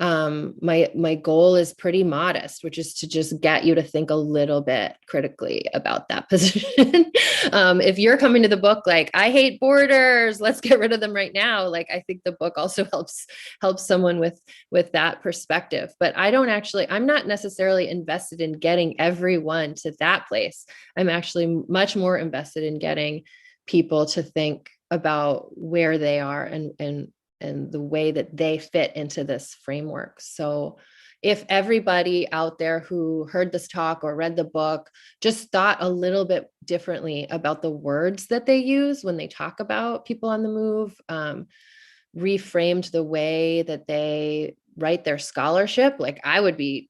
my goal is pretty modest, which is to just get you to think a little bit critically about that position. If you're coming to the book like, I hate borders, let's get rid of them right now, like I think the book also helps someone with that perspective. But I'm not necessarily invested in getting everyone to that place. I'm actually much more invested in getting people to think about where they are and the way that they fit into this framework. So if everybody out there who heard this talk or read the book just thought a little bit differently about the words that they use when they talk about people on the move, reframed the way that they write their scholarship, like I would be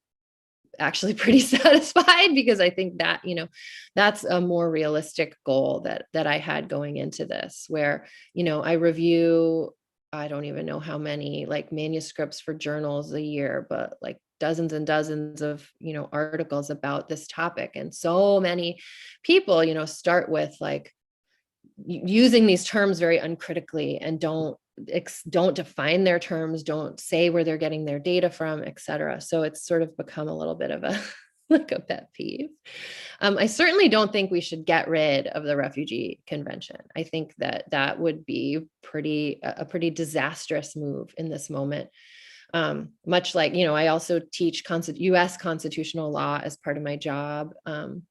actually pretty satisfied, because I think that, you know, that's a more realistic goal that I had going into this, where, you know, I review, I don't even know how many like manuscripts for journals a year, but like dozens and dozens of, you know, articles about this topic. And so many people, you know, start with like using these terms very uncritically and don't define their terms, don't say where they're getting their data from, et cetera. So it's sort of become a little bit of a like a pet peeve. I certainly don't think we should get rid of the refugee convention. I think that would be a pretty disastrous move in this moment. Much like, you know, I also teach US constitutional law as part of my job. And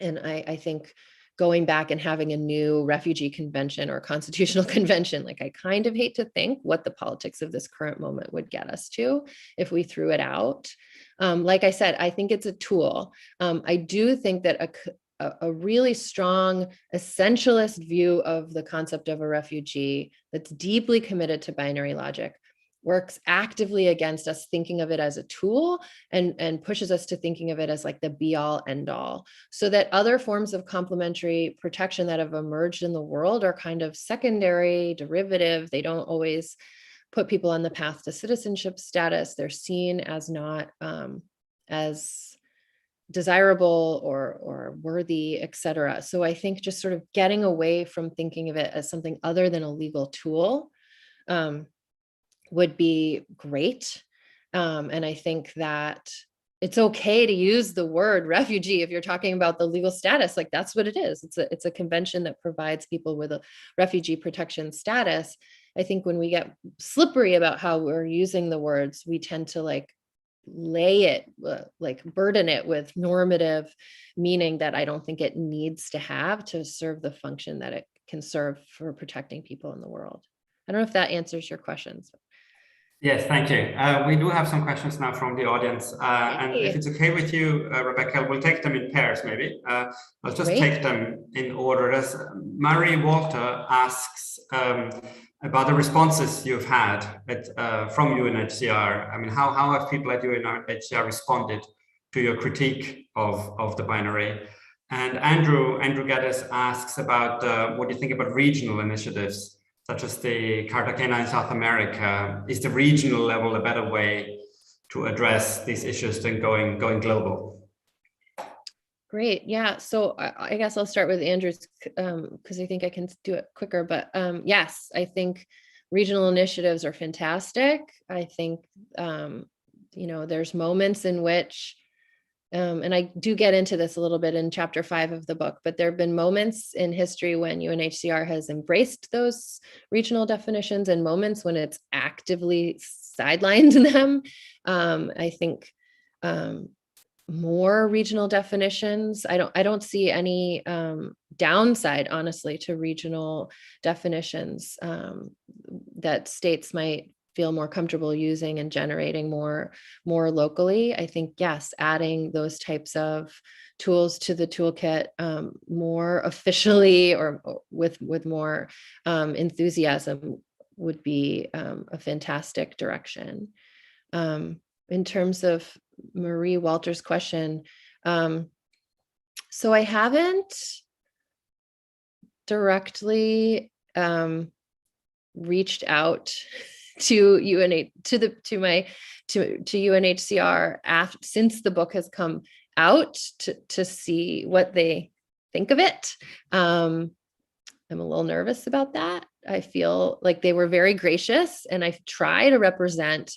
I think going back and having a new refugee convention or constitutional convention, like I kind of hate to think what the politics of this current moment would get us to if we threw it out. Like I said, I think it's a tool. I do think that a really strong essentialist view of the concept of a refugee that's deeply committed to binary logic works actively against us thinking of it as a tool and pushes us to thinking of it as like the be all end all, so that other forms of complementary protection that have emerged in the world are kind of secondary, derivative. They don't always put people on the path to citizenship status. They're seen as not as desirable or worthy, et cetera. So I think just sort of getting away from thinking of it as something other than a legal tool would be great. And I think that it's okay to use the word refugee if you're talking about the legal status, like that's what it is. It's a convention that provides people with a refugee protection status. I think when we get slippery about how we're using the words, we tend to like lay it, like burden it with normative meaning that I don't think it needs to have to serve the function that it can serve for protecting people in the world. I don't know if that answers your questions. Yes, thank you. We do have some questions now from the audience. And if it's okay with you, Rebecca, we'll take them in pairs, maybe. I'll just take them in order. As Marie Walter asks about the responses you've had from UNHCR. I mean, how have people at UNHCR responded to your critique of the binary? And Andrew Geddes asks about what do you think about regional initiatives, such as the Cartagena in South America? Is the regional level a better way to address these issues than going global? Great. Yeah. So I guess I'll start with Andrew's because I think I can do it quicker. But yes, I think regional initiatives are fantastic. I think, you know, there's moments in which, and I do get into this a little bit in chapter 5 of the book, but there have been moments in history when UNHCR has embraced those regional definitions and moments when it's actively sidelined them. I think more regional definitions. I don't see any downside, honestly, to regional definitions that states might feel more comfortable using and generating more locally. I think, yes, adding those types of tools to the toolkit more officially or with more enthusiasm would be a fantastic direction. In terms of Marie Walter's question, so I haven't directly reached out to UNHCR since the book has come out to see what they think of it. I'm a little nervous about that. I feel like they were very gracious, and I try to represent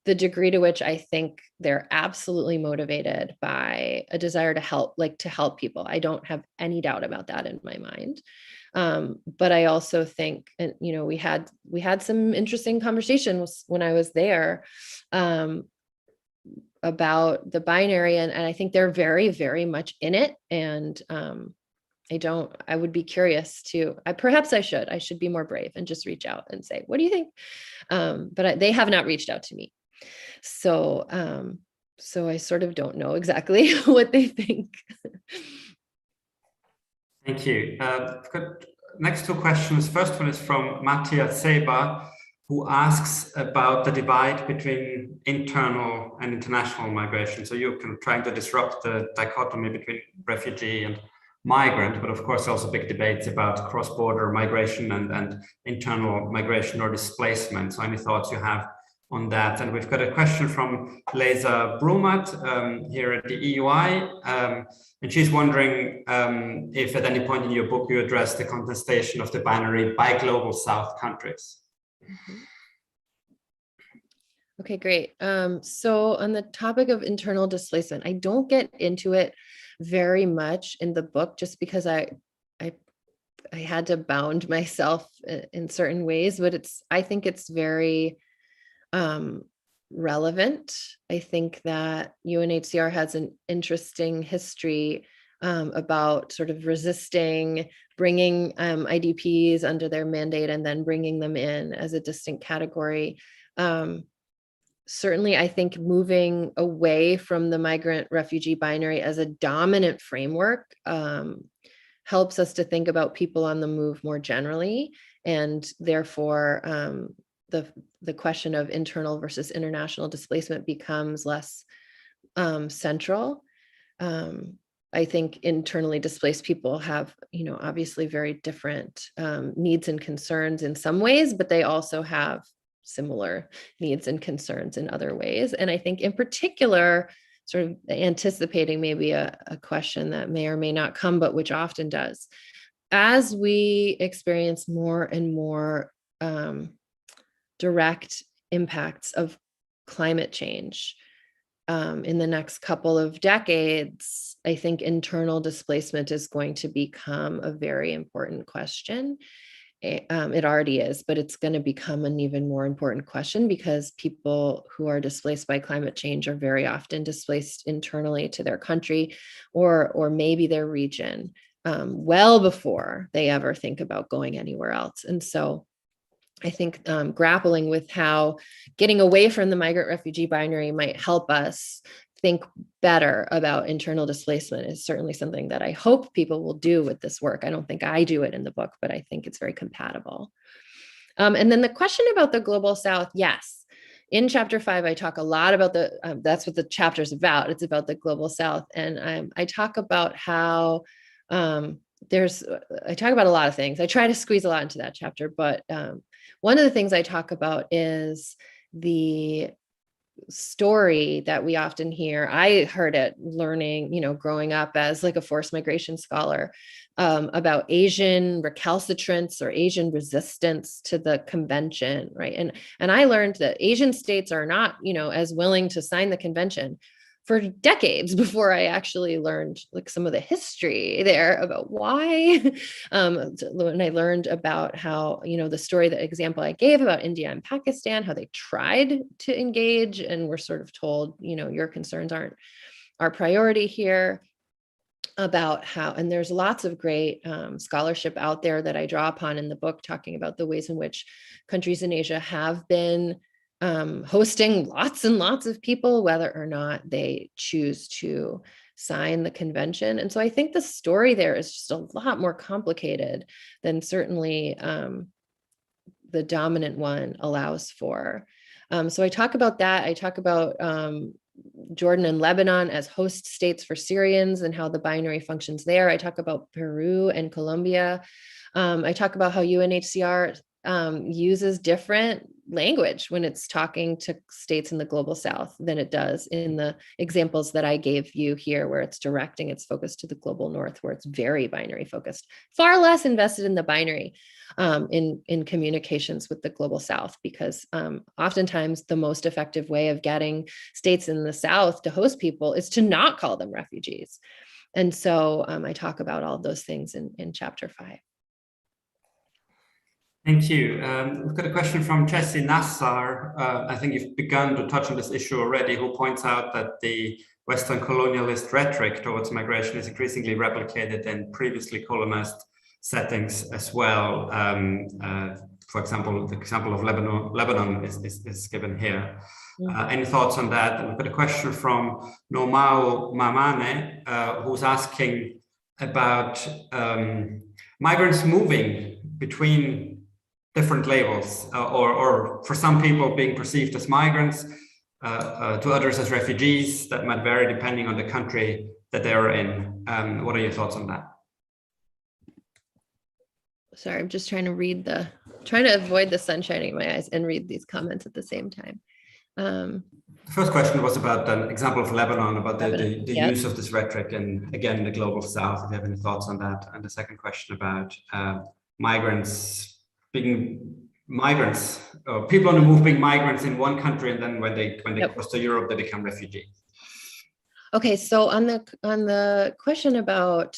the degree to which I think they're absolutely motivated by a desire to help people. I don't have any doubt about that in my mind. But I also think, and we had some interesting conversations when I was there about the binary, and I think they're very, very much in it. And I would be curious to, perhaps I should be more brave and just reach out and say, what do you think? But they have not reached out to me. So I sort of don't know exactly what they think. Thank you. I've got next two questions. First one is from Matthias Seba, who asks about the divide between internal and international migration. So you're kind of trying to disrupt the dichotomy between refugee and migrant, but of course also big debates about cross-border migration and internal migration or displacement. So any thoughts you have on that? And we've got a question from Leza Brumat here at the EUI, and she's wondering if at any point in your book you address the contestation of the binary by global South countries. Okay, great. So on the topic of internal displacement, I don't get into it very much in the book, just because I had to bound myself in certain ways, but I think it's very relevant. I think that UNHCR has an interesting history about sort of resisting bringing IDPs under their mandate and then bringing them in as a distinct category. Certainly, I think moving away from the migrant refugee binary as a dominant framework helps us to think about people on the move more generally, and therefore the question of internal versus international displacement becomes less central. I think internally displaced people have, obviously very different needs and concerns in some ways, but they also have similar needs and concerns in other ways. And I think in particular, sort of anticipating maybe a question that may or may not come, but which often does, as we experience more and more direct impacts of climate change in the next couple of decades, I think internal displacement is going to become a very important question. It already is, but it's going to become an even more important question, because people who are displaced by climate change are very often displaced internally to their country or maybe their region well before they ever think about going anywhere else. And so I think grappling with how getting away from the migrant refugee binary might help us think better about internal displacement is certainly something that I hope people will do with this work. I don't think I do it in the book, but I think it's very compatible. And then the question about the global South, yes. In chapter 5, I talk a lot about that's what the chapter is about. It's about the global South. And I talk about how I talk about a lot of things. I try to squeeze a lot into that chapter, but one of the things I talk about is the story that we often hear. I heard it learning, growing up as like a forced migration scholar, about Asian recalcitrance or Asian resistance to the convention, right? And I learned that Asian states are not, as willing to sign the convention for decades before I actually learned like some of the history there about why. When I learned about how, the example I gave about India and Pakistan, how they tried to engage and were sort of told, your concerns aren't our priority here, about how, and there's lots of great scholarship out there that I draw upon in the book, talking about the ways in which countries in Asia have been hosting lots and lots of people, whether or not they choose to sign the convention. And so I think the story there is just a lot more complicated than certainly the dominant one allows for. So I talk about that. I talk about Jordan and Lebanon as host states for Syrians and how the binary functions there. I talk about Peru and Colombia. I talk about how UNHCR uses different language when it's talking to states in the global south than it does in the examples that I gave you here, where it's directing its focus to the global north, where it's very binary focused, far less invested in the binary in communications with the global south, because oftentimes the most effective way of getting states in the south to host people is to not call them refugees. And so I talk about all of those things in chapter 5. Thank you. We've got a question from Jesse Nassar. I think you've begun to touch on this issue already, who points out that the Western colonialist rhetoric towards migration is increasingly replicated in previously colonized settings as well. For example, the example of Lebanon is given here. Any thoughts on that? And we've got a question from Nomao Mamane, who's asking about migrants moving between different labels, or for some people being perceived as migrants, to others as refugees. That might vary depending on the country that they are in. What are your thoughts on that? Sorry, I'm just trying to avoid the sun shining in my eyes and read these comments at the same time. The first question was about an example of Lebanon, about the Yep. use of this rhetoric, and again, the global south, if you have any thoughts on that. And the second question about migrants being migrants, people on the move being migrants in one country, and then when they Yep. cross to Europe, they become refugees. Okay, so on the question about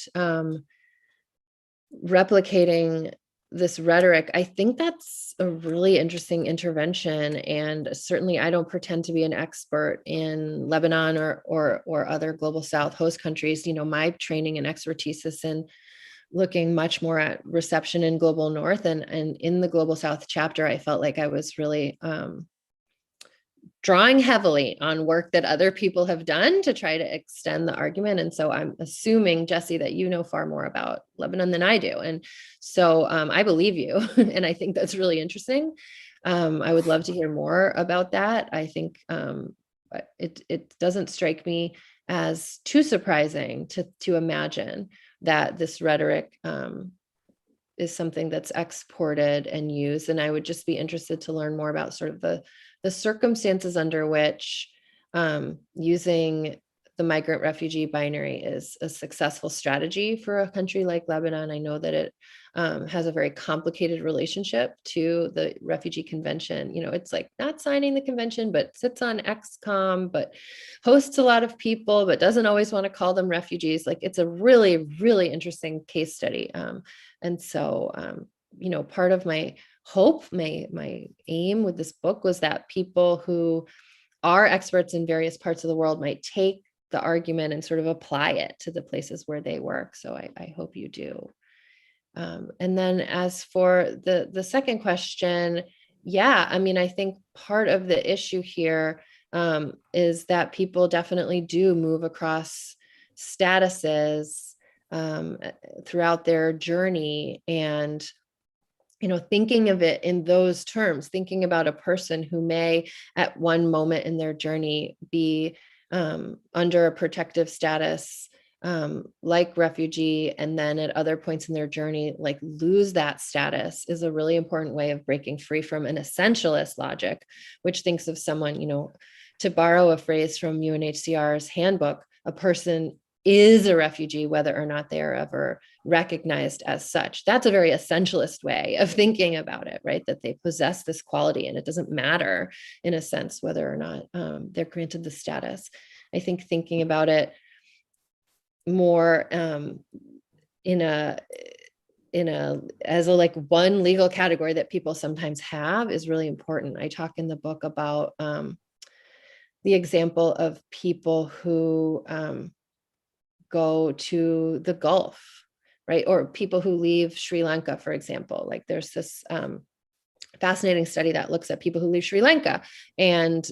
replicating this rhetoric, I think that's a really interesting intervention. And certainly I don't pretend to be an expert in Lebanon or other global south host countries. You know, my training and expertise is in looking much more at reception in global north, and in the global south chapter, I felt like I was really drawing heavily on work that other people have done to try to extend the argument. And so I'm assuming, Jesse, that you know far more about Lebanon than I do. And so I believe you. And I think that's really interesting. I would love to hear more about that. I think it doesn't strike me as too surprising to imagine that this rhetoric is something that's exported and used. And I would just be interested to learn more about sort of the circumstances under which using the migrant refugee binary is a successful strategy for a country like Lebanon. I know that it has a very complicated relationship to the refugee convention. You know, it's like not signing the convention, but sits on XCOM, but hosts a lot of people, but doesn't always want to call them refugees. Like, it's a really, really interesting case study. And so, you know, part of my hope, my aim with this book was that people who are experts in various parts of the world might take the argument and sort of apply it to the places where they work. So I hope you do. And then as for the second question, yeah, I mean, I think part of the issue here is that people definitely do move across statuses throughout their journey. And you know, thinking of it in those terms, thinking about a person who may at one moment in their journey be under a protective status like refugee, and then at other points in their journey, like lose that status, is a really important way of breaking free from an essentialist logic, which thinks of someone, you know, to borrow a phrase from UNHCR's handbook, a person is a refugee, whether or not they are ever recognized as such. That's a very essentialist way of thinking about it, right? That they possess this quality, and it doesn't matter, in a sense, whether or not they're granted the status. I think thinking about it more as a like one legal category that people sometimes have is really important. I talk in the book about the example of people who go to the Gulf, right? Or people who leave Sri Lanka, for example. Like there's this fascinating study that looks at people who leave Sri Lanka, and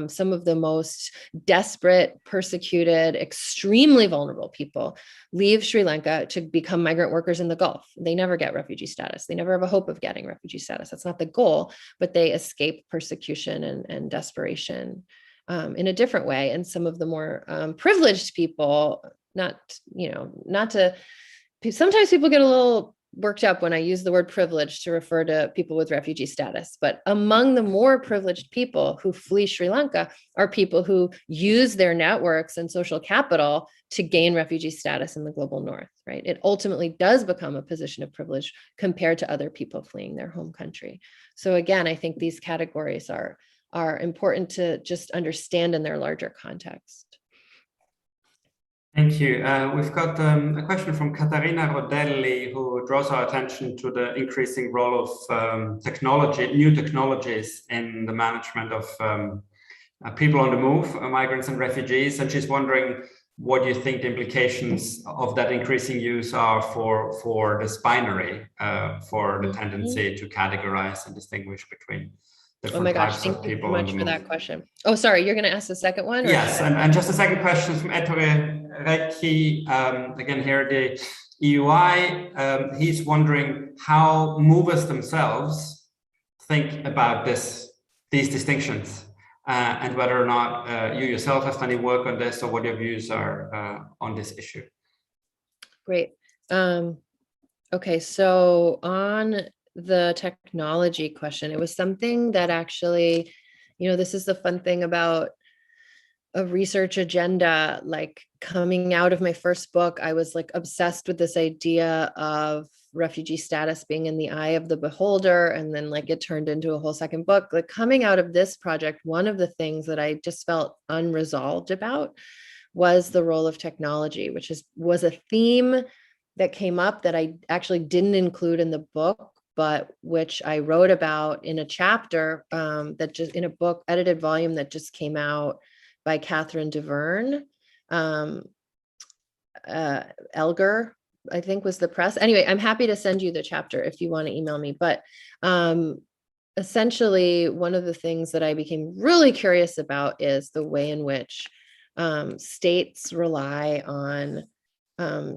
some of the most desperate, persecuted, extremely vulnerable people leave Sri Lanka to become migrant workers in the Gulf. They never get refugee status. They never have a hope of getting refugee status. That's not the goal, but they escape persecution and desperation in a different way. And some of the more privileged people, sometimes people get a little worked up when I use the word privilege to refer to people with refugee status. But among the more privileged people who flee Sri Lanka are people who use their networks and social capital to gain refugee status in the global north, right? It ultimately does become a position of privilege compared to other people fleeing their home country. So again, I think these categories are important to just understand in their larger context. Thank you. We've got a question from Caterina Rodelli, who draws our attention to the increasing role of new technologies in the management of people on the move, migrants and refugees. And she's wondering what you think the implications of that increasing use are for this binary, for the tendency to categorize and distinguish between different types of people. Thank you so much for that question. Oh, sorry, you're going to ask the second one? Yes, and just a second question from Ettore Recchi, again here the EUI. He's wondering how movers themselves think about these distinctions and whether or not you yourself have done any work on this, or what your views are on this issue. Great. Okay, so on the technology question, it was something that actually, this is the fun thing about a research agenda. Like, coming out of my first book, I was like obsessed with this idea of refugee status being in the eye of the beholder, and then like it turned into a whole second book. Like, coming out of this project, one of the things that I just felt unresolved about was the role of technology, which was a theme that came up that I actually didn't include in the book, but which I wrote about in a chapter in a book, edited volume that just came out by Catherine DeVerne. Elgar, I think, was the press. Anyway, I'm happy to send you the chapter if you want to email me. But essentially, one of the things that I became really curious about is the way in which states rely on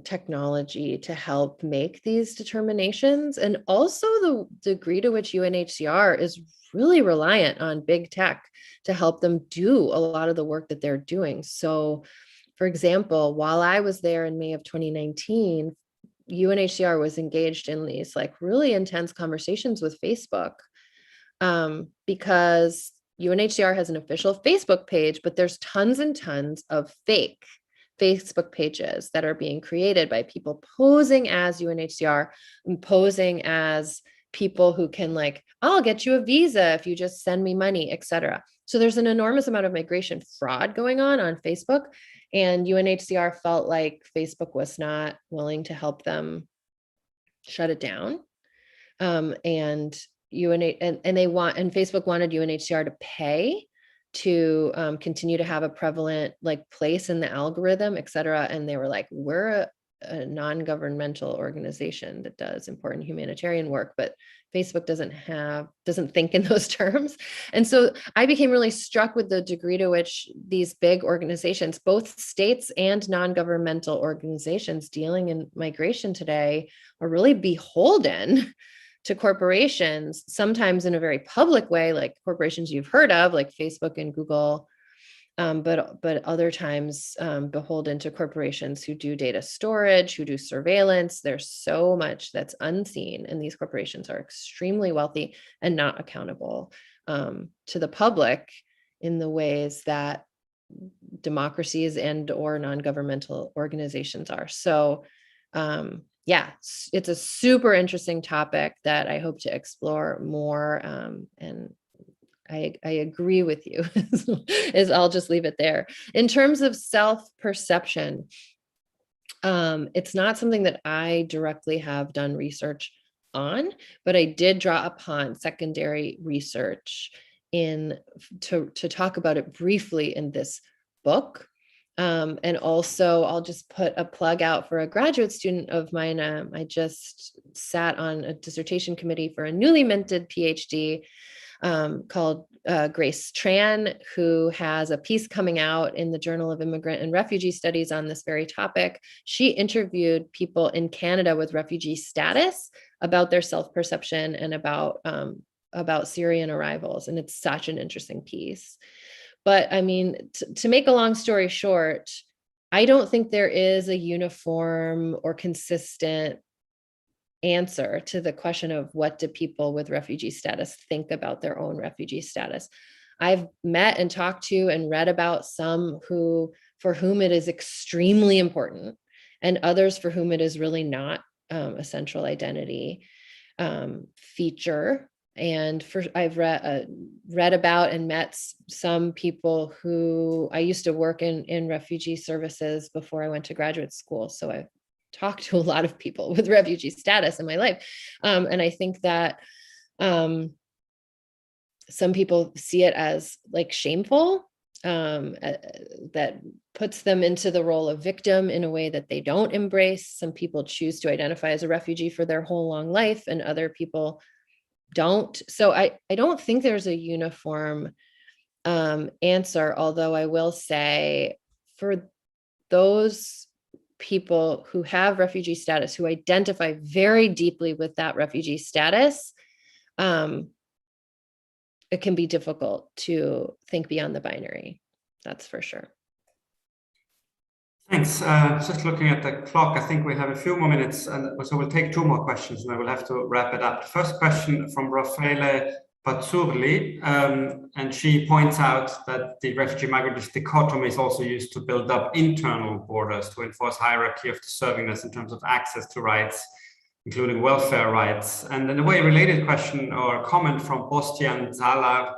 technology to help make these determinations, and also the degree to which UNHCR is really reliant on big tech to help them do a lot of the work that they're doing. So, for example, while I was there in May of 2019, UNHCR was engaged in these like really intense conversations with Facebook, because UNHCR has an official Facebook page, but there's tons and tons of fake Facebook pages that are being created by people posing as UNHCR and posing as people who can, like, I'll get you a visa if you just send me money, etc. So there's an enormous amount of migration fraud going on Facebook, and UNHCR felt like Facebook was not willing to help them shut it down. And Facebook wanted UNHCR to pay to continue to have a prevalent like place in the algorithm, et cetera. And they were like, we're a non-governmental organization that does important humanitarian work, but Facebook doesn't think in those terms. And so I became really struck with the degree to which these big organizations, both states and non-governmental organizations dealing in migration today, are really beholden to corporations, sometimes in a very public way, like corporations you've heard of, like Facebook and Google, but other times beholden to corporations who do data storage, who do surveillance. There's so much that's unseen, and these corporations are extremely wealthy and not accountable to the public in the ways that democracies and or non-governmental organizations are. So yeah, it's a super interesting topic that I hope to explore more. And I agree with you, is I'll just leave it there. In terms of self-perception, it's not something that I directly have done research on, but I did draw upon secondary research to talk about it briefly in this book. And also, I'll just put a plug out for a graduate student of mine. I just sat on a dissertation committee for a newly minted PhD called Grace Tran, who has a piece coming out in the Journal of Immigrant and Refugee Studies on this very topic. She interviewed people in Canada with refugee status about their self-perception and about Syrian arrivals. And it's such an interesting piece. But I mean, to make a long story short, I don't think there is a uniform or consistent answer to the question of what do people with refugee status think about their own refugee status. I've met and talked to and read about some for whom it is extremely important, and others for whom it is really not a central identity feature. And I've read about and met some people who I used to work in refugee services before I went to graduate school. So I've talked to a lot of people with refugee status in my life. And I think that some people see it as like shameful, that puts them into the role of victim in a way that they don't embrace. Some people choose to identify as a refugee for their whole long life, and other people don't. So I don't think there's a uniform answer, although I will say for those people who have refugee status, who identify very deeply with that refugee status, it can be difficult to think beyond the binary. That's for sure. Thanks. Just looking at the clock, I think we have a few more minutes, and so we'll take two more questions and then we'll have to wrap it up. First question from Raffaele Pazzurli, and she points out that the refugee-migrant dichotomy is also used to build up internal borders to enforce hierarchy of deservingness in terms of access to rights, including welfare rights. And in a way, related question or comment from Bostian Zalar,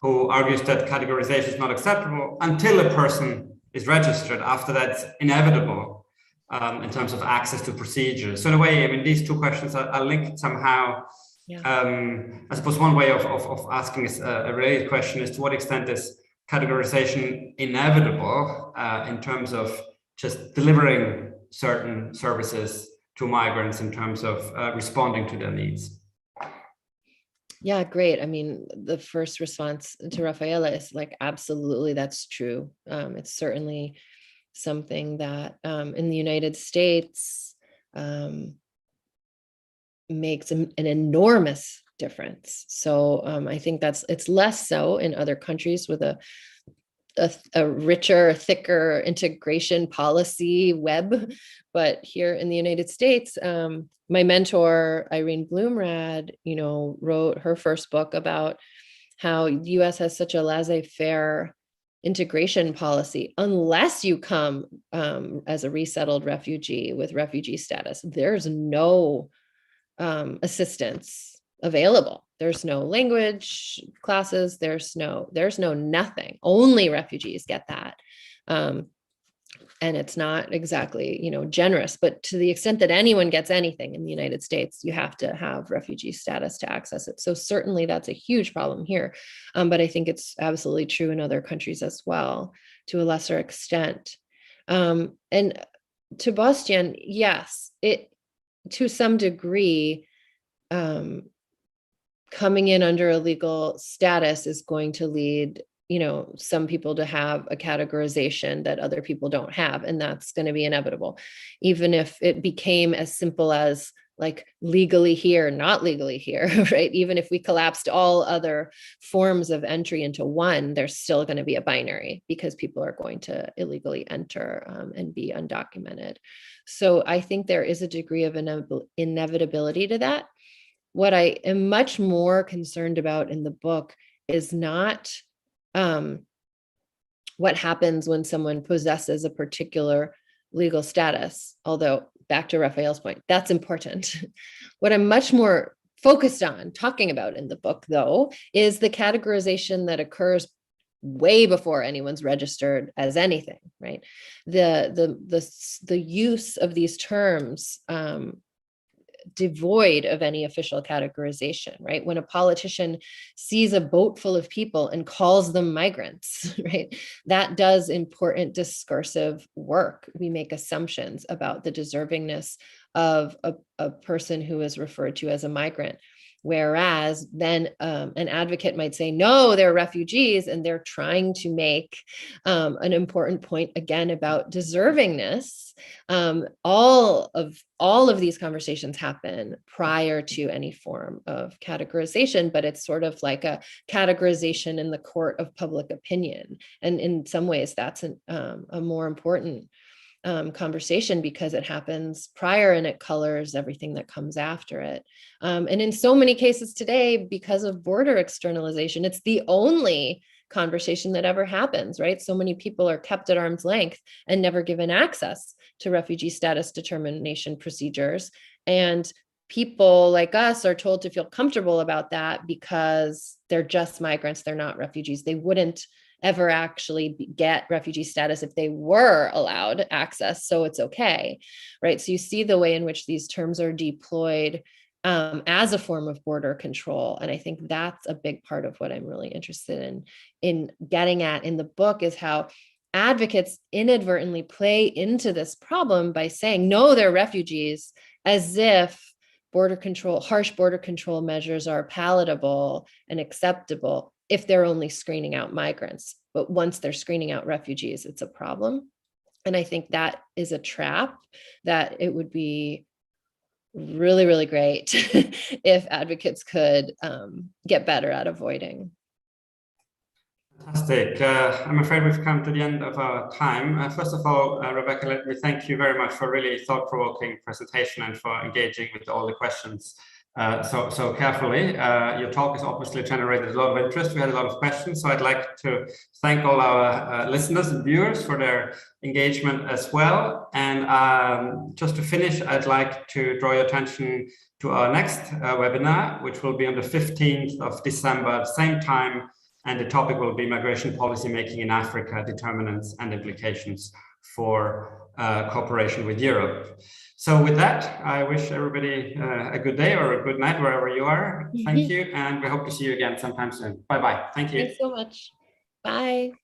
who argues that categorization is not acceptable until a person is registered. After that, it's inevitable in terms of access to procedures. So in a way, I mean, these two questions are linked somehow. Yeah. I suppose one way of asking a related question is, to what extent is categorization inevitable in terms of just delivering certain services to migrants in terms of responding to their needs? Yeah, great. I mean, the first response to Rafaela is like, absolutely, that's true. It's certainly something that in the United States makes an enormous difference. So I think it's less so in other countries with a richer, thicker integration policy web. But here in the United States, my mentor, Irene Bloomrad, wrote her first book about how the US has such a laissez-faire integration policy. Unless you come as a resettled refugee with refugee status, there's no assistance available. There's no language classes. There's no nothing. Only refugees get that. And it's not exactly, generous, but to the extent that anyone gets anything in the United States, you have to have refugee status to access it. So certainly that's a huge problem here. But I think it's absolutely true in other countries as well, to a lesser extent. And to Bastian, yes, to some degree, coming in under a legal status is going to lead some people to have a categorization that other people don't have, and that's going to be inevitable. Even if it became as simple as like legally here, not legally here, right? Even if we collapsed all other forms of entry into one, there's still going to be a binary because people are going to illegally enter and be undocumented. So I think there is a degree of inevitability to that. What I am much more concerned about in the book is not what happens when someone possesses a particular legal status, although back to Raphael's point, that's important. What I'm much more focused on talking about in the book, though, is the categorization that occurs way before anyone's registered as anything, right? The use of these terms devoid of any official categorization, right? When a politician sees a boat full of people and calls them migrants, right? That does important discursive work. We make assumptions about the deservingness of a person who is referred to as a migrant. Whereas then an advocate might say, no, they're refugees, and they're trying to make an important point again about deservingness. All of these conversations happen prior to any form of categorization, but it's sort of like a categorization in the court of public opinion. And in some ways, that's a more important conversation because it happens prior and it colors everything that comes after it. And in so many cases today, because of border externalization, it's the only conversation that ever happens, right? So many people are kept at arm's length and never given access to refugee status determination procedures. And people like us are told to feel comfortable about that because they're just migrants, they're not refugees. They wouldn't ever actually get refugee status if they were allowed access, so it's okay, right? So you see the way in which these terms are deployed as a form of border control. And I think that's a big part of what I'm really interested in getting at in the book, is how advocates inadvertently play into this problem by saying, no, they're refugees, as if border control, harsh border control measures are palatable and acceptable if they're only screening out migrants. But once they're screening out refugees, it's a problem. And I think that is a trap that it would be really, really great if advocates could get better at avoiding. Fantastic. I'm afraid we've come to the end of our time. First of all, Rebecca, let me thank you very much for a really thought-provoking presentation and for engaging with all the questions so carefully. Your talk has obviously generated a lot of interest. We had a lot of questions, so I'd like to thank all our listeners and viewers for their engagement as well. And just to finish, I'd like to draw your attention to our next webinar, which will be on the 15th of December, same time. And the topic will be migration policy making in Africa, determinants and implications for cooperation with Europe. So with that, I wish everybody a good day or a good night wherever you are. Thank you. And we hope to see you again sometime soon. Bye-bye. Thank you. Thanks so much. Bye.